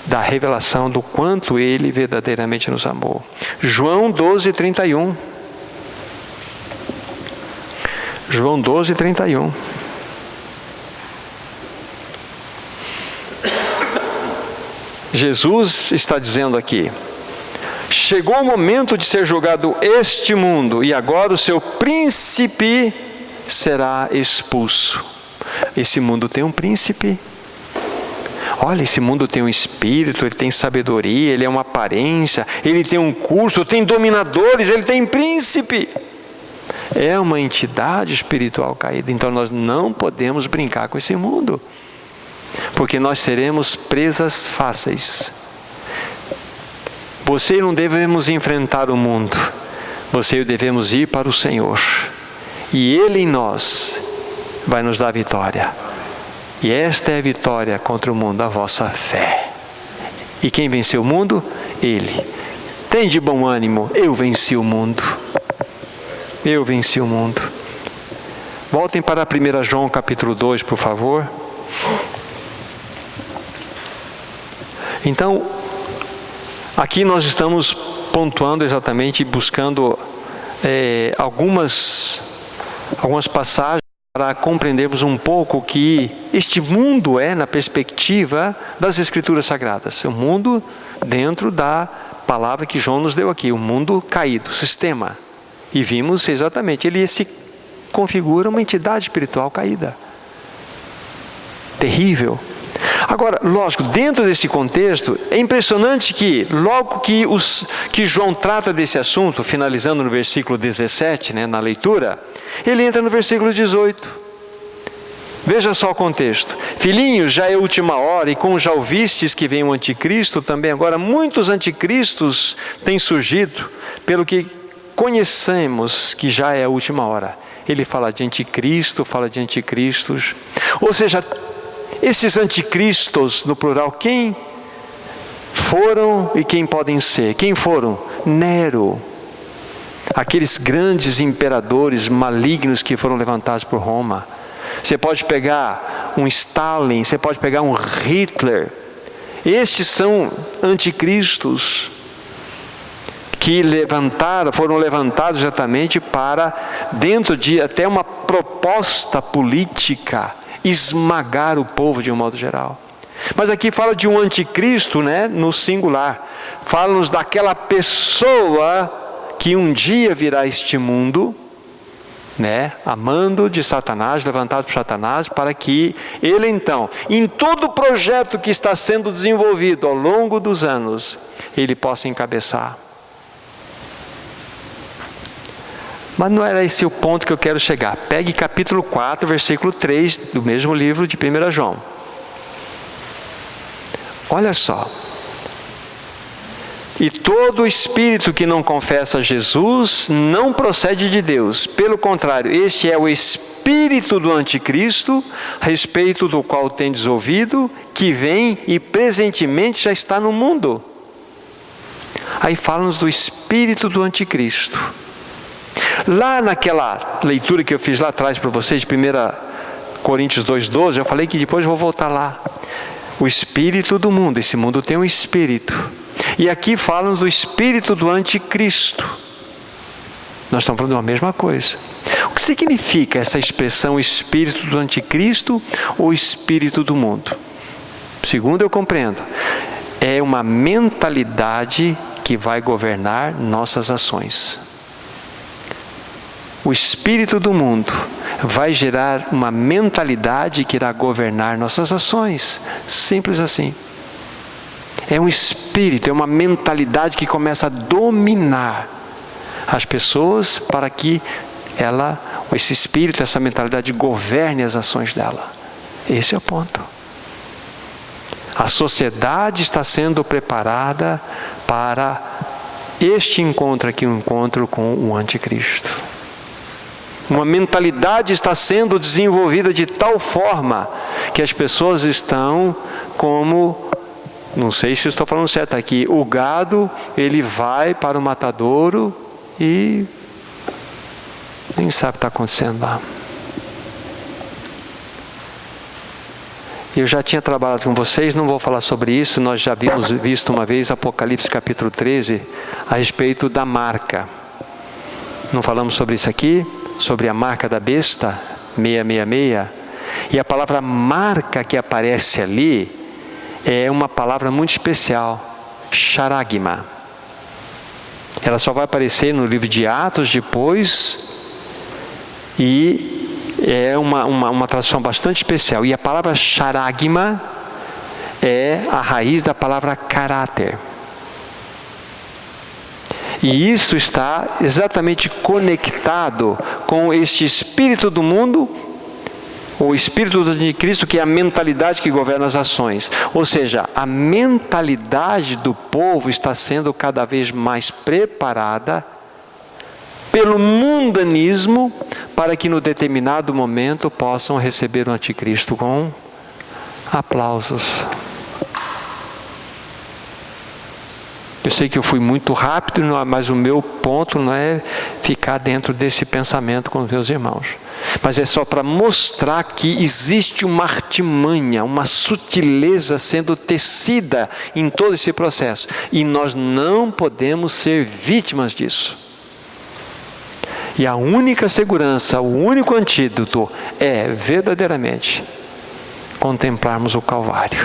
da revelação do quanto ele verdadeiramente nos amou. João 12:31. João 12:31. Jesus está dizendo aqui: chegou o momento de ser julgado este mundo, e agora o seu príncipe será expulso. Esse mundo tem um príncipe. Olha, esse mundo tem um espírito, ele tem sabedoria, ele é uma aparência, ele tem um curso, tem dominadores, ele tem príncipe. É uma entidade espiritual caída. Então nós não podemos brincar com esse mundo, porque nós seremos presas fáceis. Você e eu não devemos enfrentar o mundo, você e eu devemos ir para o Senhor, e Ele em nós vai nos dar vitória. E esta é a vitória contra o mundo, a vossa fé. E quem venceu o mundo? Ele. Tem de bom ânimo, eu venci o mundo. Eu venci o mundo. Voltem para 1 João capítulo 2, por favor. Então, aqui nós estamos pontuando exatamente, buscando algumas passagens para compreendermos um pouco o que este mundo é na perspectiva das Escrituras Sagradas. O mundo dentro da palavra que João nos deu aqui, o mundo caído, sistema. E vimos exatamente, ele se configura uma entidade espiritual caída. Terrível. Agora, lógico, dentro desse contexto, é impressionante que, logo que João trata desse assunto, finalizando no versículo 17, na leitura, ele entra no versículo 18. Veja só o contexto. Filhinhos, já é a última hora, e como já ouvistes que vem o anticristo, também agora muitos anticristos têm surgido, pelo que conhecemos que já é a última hora. Ele fala de anticristo, fala de anticristos. Ou seja, esses anticristos, no plural, quem foram e quem podem ser? Quem foram? Nero. Aqueles grandes imperadores malignos que foram levantados por Roma. Você pode pegar um Stalin, você pode pegar um Hitler. Estes são anticristos que foram levantados exatamente para, dentro de até uma proposta política, esmagar o povo de um modo geral. Mas aqui fala de um anticristo, né, no singular. Fala-nos daquela pessoa que um dia virá a este mundo, né, amando de Satanás, levantado por Satanás, para que ele então, em todo o projeto que está sendo desenvolvido ao longo dos anos, ele possa encabeçar. Mas não era esse o ponto que eu quero chegar. Pegue capítulo 4, versículo 3 do mesmo livro de 1 João. Olha só. E todo espírito que não confessa Jesus não procede de Deus. Pelo contrário, este é o espírito do anticristo, a respeito do qual tendes ouvido, que vem e presentemente já está no mundo. Aí fala-nos do espírito do anticristo. Lá naquela leitura que eu fiz lá atrás para vocês, de 1 Coríntios 2,12, eu falei que depois eu vou voltar lá. O espírito do mundo, esse mundo tem um espírito. E aqui falam do espírito do anticristo. Nós estamos falando de uma mesma coisa. O que significa essa expressão espírito do anticristo ou espírito do mundo? Segundo eu compreendo, é uma mentalidade que vai governar nossas ações. O espírito do mundo vai gerar uma mentalidade que irá governar nossas ações. Simples assim. É um espírito, é uma mentalidade que começa a dominar as pessoas para que esse espírito, essa mentalidade governe as ações dela. Esse é o ponto. A sociedade está sendo preparada para este encontro aqui, um encontro com o anticristo. Uma mentalidade está sendo desenvolvida de tal forma que as pessoas estão como, não sei se estou falando certo aqui, o gado, ele vai para o matadouro e nem sabe o que está acontecendo lá. Eu já tinha trabalhado com vocês, não vou falar sobre isso, nós já havíamos visto uma vez Apocalipse capítulo 13, a respeito da marca. Não falamos sobre isso aqui? Sobre a marca da besta, 666, e a palavra marca que aparece ali é uma palavra muito especial, charagma. Ela só vai aparecer no livro de Atos depois, e é uma tradução bastante especial. E a palavra charagma é a raiz da palavra caráter. E isso está exatamente conectado com este espírito do mundo, o espírito do anticristo, que é a mentalidade que governa as ações. Ou seja, a mentalidade do povo está sendo cada vez mais preparada pelo mundanismo para que no determinado momento possam receber o anticristo com aplausos. Eu sei que eu fui muito rápido, mas o meu ponto não é ficar dentro desse pensamento com os meus irmãos. Mas é só para mostrar que existe uma artimanha, uma sutileza sendo tecida em todo esse processo. E nós não podemos ser vítimas disso. E a única segurança, o único antídoto é verdadeiramente contemplarmos o Calvário.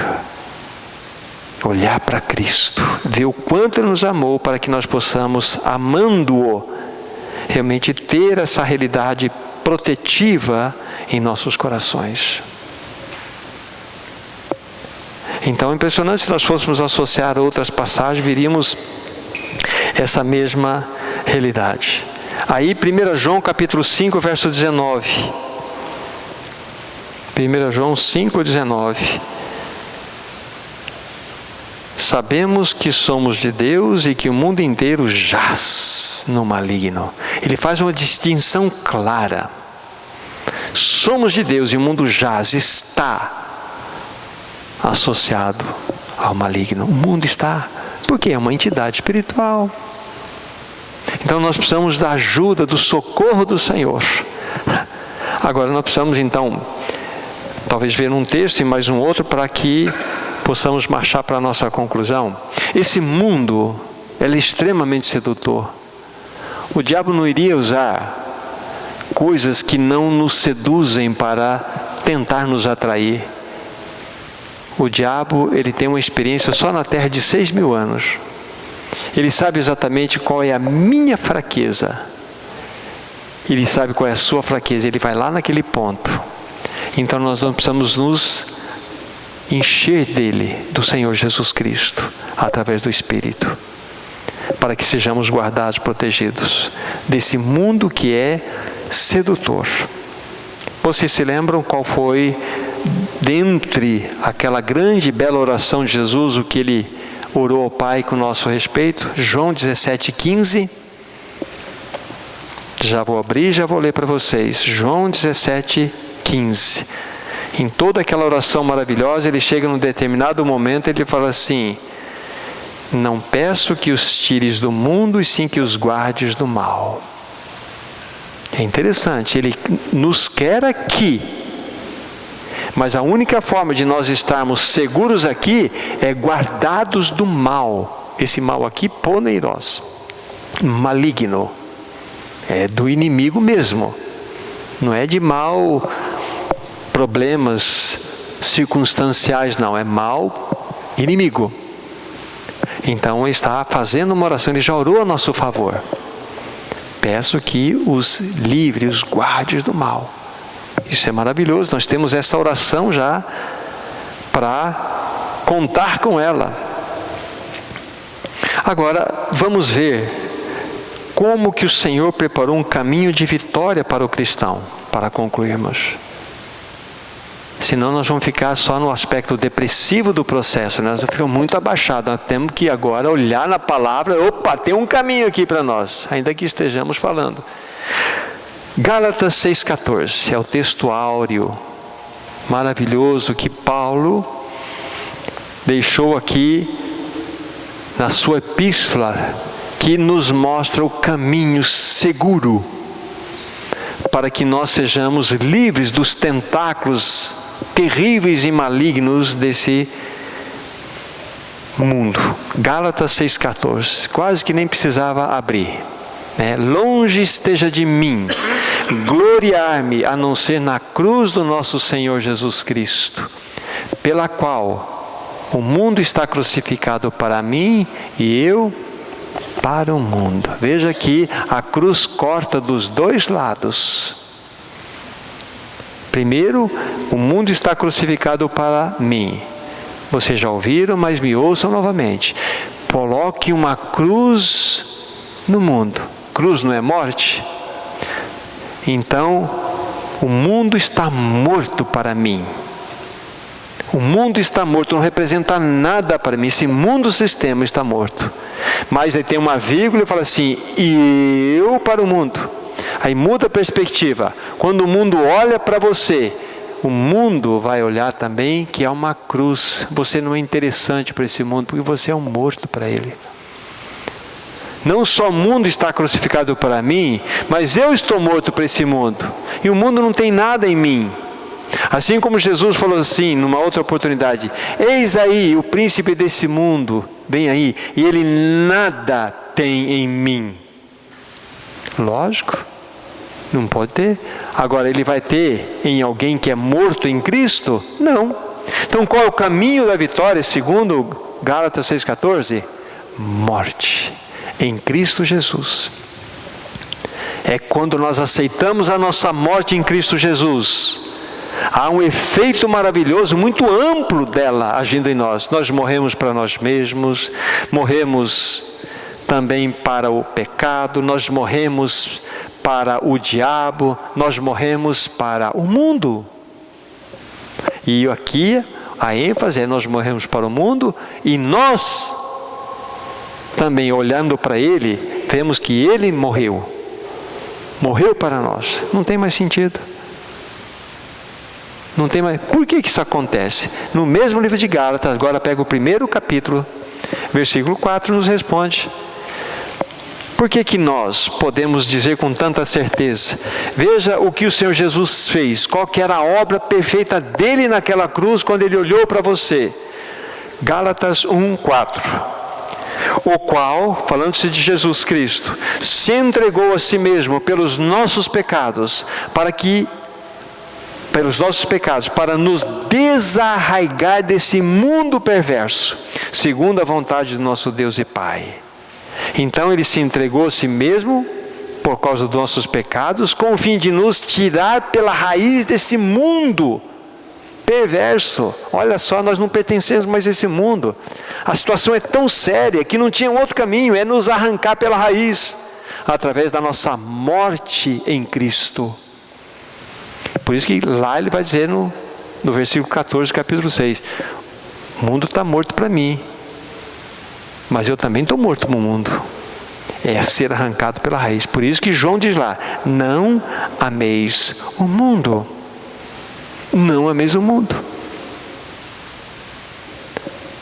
Olhar para Cristo, ver o quanto Ele nos amou para que nós possamos, amando-o, realmente ter essa realidade protetiva em nossos corações. Então é impressionante, se nós fôssemos associar a outras passagens, veríamos essa mesma realidade. Aí 1 João capítulo 5, verso 19. 1 João 5, 19. Sabemos que somos de Deus e que o mundo inteiro jaz no maligno. Ele faz uma distinção clara. Somos de Deus e o mundo jaz, está associado ao maligno. O mundo está, porque é uma entidade espiritual. Então nós precisamos da ajuda, do socorro do Senhor. Agora nós precisamos então, talvez ver um texto e mais um outro para que possamos marchar para a nossa conclusão. Esse mundo, ele é extremamente sedutor. O diabo não iria usar coisas que não nos seduzem para tentar nos atrair. O diabo, ele tem uma experiência só na terra de 6.000 anos. Ele sabe exatamente qual é a minha fraqueza. Ele sabe qual é a sua fraqueza. Ele vai lá naquele ponto. Então nós não precisamos nos encher dele, do Senhor Jesus Cristo, através do Espírito, para que sejamos guardados, protegidos desse mundo que é sedutor. Vocês se lembram qual foi, dentre aquela grande e bela oração de Jesus, o que ele orou ao Pai com nosso respeito? João 17,15. Já vou abrir, já vou ler para vocês. João 17,15. Em toda aquela oração maravilhosa, ele chega num determinado momento, ele fala assim: não peço que os tires do mundo, e sim que os guardes do mal. É interessante, ele nos quer aqui, mas a única forma de nós estarmos seguros aqui é guardados do mal. Esse mal aqui, poneiros, maligno, é do inimigo mesmo, não é de mal, problemas circunstanciais, não, é mal inimigo. Então ele está fazendo uma oração, ele já orou a nosso favor. Peço que os livre, os guardes do mal. Isso é maravilhoso, nós temos essa oração já para contar com ela. Agora, vamos ver como que o Senhor preparou um caminho de vitória para o cristão, para concluirmos. Senão nós vamos ficar só no aspecto depressivo do processo, nós vamos ficar muito abaixados. Nós temos que agora olhar na palavra, opa, tem um caminho aqui para nós, ainda que estejamos falando. Gálatas 6,14, é o texto áureo, maravilhoso, que Paulo deixou aqui na sua epístola, que nos mostra o caminho seguro, para que nós sejamos livres dos tentáculos terríveis e malignos desse mundo. Gálatas 6,14, quase que nem precisava abrir, né? Longe esteja de mim gloriar-me, a não ser na cruz do nosso Senhor Jesus Cristo, pela qual o mundo está crucificado para mim e eu para o mundo. Veja que a cruz corta dos dois lados. Primeiro, o mundo está crucificado para mim. Vocês já ouviram, mas me ouçam novamente. Coloque uma cruz no mundo. Cruz não é morte? Então, o mundo está morto para mim. O mundo está morto, não representa nada para mim. Esse mundo sistema está morto. Mas aí tem uma vírgula e fala assim: e eu para o mundo. Aí muda a perspectiva. Quando o mundo olha para você, o mundo vai olhar também que há uma cruz. Você não é interessante para esse mundo, porque você é um morto para ele. Não só o mundo está crucificado para mim, mas eu estou morto para esse mundo. E o mundo não tem nada em mim. Assim como Jesus falou assim, numa outra oportunidade: eis aí o príncipe desse mundo, vem aí, e ele nada tem em mim. Lógico, não pode ter. Agora, ele vai ter em alguém que é morto em Cristo? Não. Então, qual é o caminho da vitória, segundo Gálatas 6,14? Morte em Cristo Jesus. É quando nós aceitamos a nossa morte em Cristo Jesus, há um efeito maravilhoso, muito amplo dela agindo em nós. Nós morremos para nós mesmos, morremos também para o pecado, nós morremos para o diabo, nós morremos para o mundo. E aqui a ênfase é: nós morremos para o mundo e nós também, olhando para ele, vemos que ele morreu para nós. Não tem mais sentido. Não tem mais. Por que isso acontece? No mesmo livro de Gálatas, agora pega o primeiro capítulo, versículo 4, nos responde. Por que nós podemos dizer com tanta certeza? Veja o que o Senhor Jesus fez, qual que era a obra perfeita dele naquela cruz, quando ele olhou para você. Gálatas 1:4. O qual, falando-se de Jesus Cristo, se entregou a si mesmo pelos nossos pecados, para que pelos nossos pecados, para nos desarraigar desse mundo perverso, segundo a vontade do nosso Deus e Pai. Então Ele se entregou a si mesmo por causa dos nossos pecados, com o fim de nos tirar pela raiz desse mundo perverso. Olha só, nós não pertencemos mais a esse mundo. A situação é tão séria que não tinha outro caminho, é nos arrancar pela raiz, através da nossa morte em Cristo. Por isso que lá ele vai dizer no versículo 14, capítulo 6, o mundo está morto para mim, mas eu também estou morto para o mundo. É ser arrancado pela raiz. Por isso que João diz lá, não ameis o mundo. Não ameis o mundo.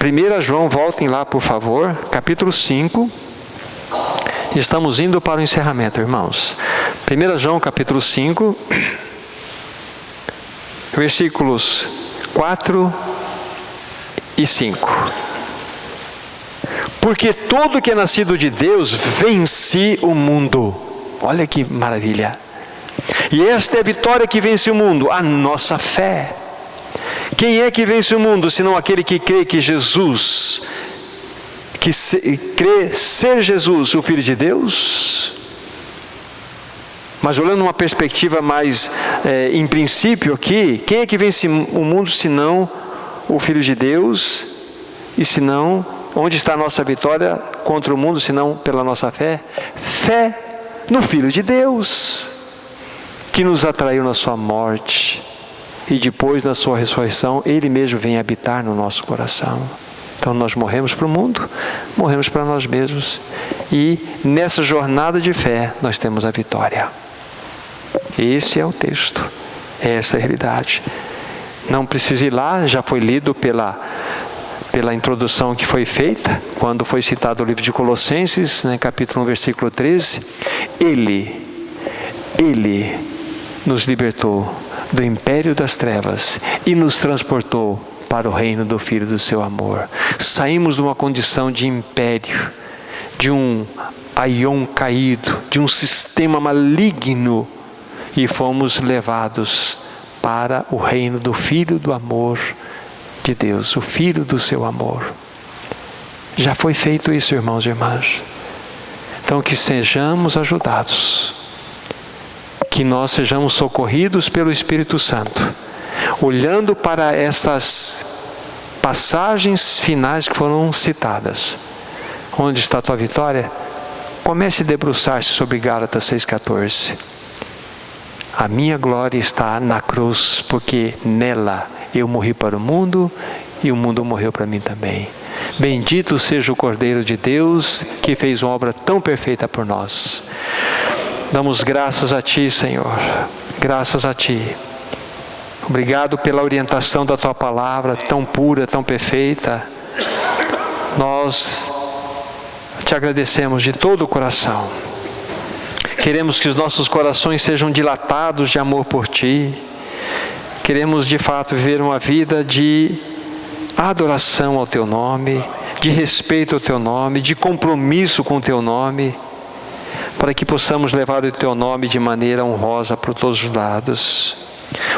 1 João, voltem lá por favor, capítulo 5. Estamos indo para o encerramento, irmãos. 1 João, capítulo 5, versículos 4 e 5. Porque todo que é nascido de Deus vence o mundo. Olha que maravilha. E esta é a vitória que vence o mundo, a nossa fé. Quem é que vence o mundo, senão aquele que crê que Jesus, crê ser Jesus, o Filho de Deus? Mas olhando uma perspectiva mais, em princípio aqui, quem é que vence o mundo, senão o Filho de Deus? E senão, onde está a nossa vitória contra o mundo, senão pela nossa fé? Fé no Filho de Deus, que nos atraiu na sua morte, e depois na sua ressurreição, Ele mesmo vem habitar no nosso coração. Então nós morremos para o mundo, morremos para nós mesmos, e nessa jornada de fé nós temos a vitória. Esse é o texto, essa é a realidade. Não precisa ir lá, já foi lido pela introdução que foi feita, quando foi citado o livro de Colossenses, capítulo 1, versículo 13. Ele nos libertou do império das trevas e nos transportou para o reino do Filho do seu amor. Saímos de uma condição de império, de um aion caído, de um sistema maligno, e fomos levados para o reino do Filho do amor de Deus, o Filho do seu amor. Já foi feito isso, irmãos e irmãs. Então que sejamos ajudados, que nós sejamos socorridos pelo Espírito Santo, olhando para essas passagens finais que foram citadas. Onde está a tua vitória? Comece a debruçar-se sobre Gálatas 6,14. A minha glória está na cruz, porque nela eu morri para o mundo e o mundo morreu para mim também. Bendito seja o Cordeiro de Deus, que fez uma obra tão perfeita por nós. Damos graças a Ti, Senhor, graças a Ti. Obrigado pela orientação da Tua palavra, tão pura, tão perfeita. Nós Te agradecemos de todo o coração. Queremos que os nossos corações sejam dilatados de amor por Ti. Queremos de fato viver uma vida de adoração ao Teu nome, de respeito ao Teu nome, de compromisso com o Teu nome, para que possamos levar o Teu nome de maneira honrosa por todos os lados.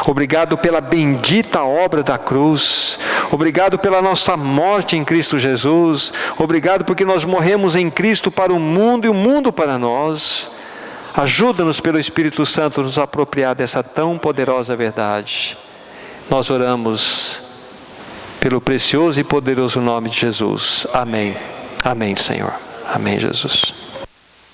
Obrigado pela bendita obra da cruz. Obrigado pela nossa morte em Cristo Jesus. Obrigado porque nós morremos em Cristo para o mundo e o mundo para nós. Ajuda-nos pelo Espírito Santo a nos apropriar dessa tão poderosa verdade. Nós oramos pelo precioso e poderoso nome de Jesus. Amém. Amém, Senhor. Amém, Jesus.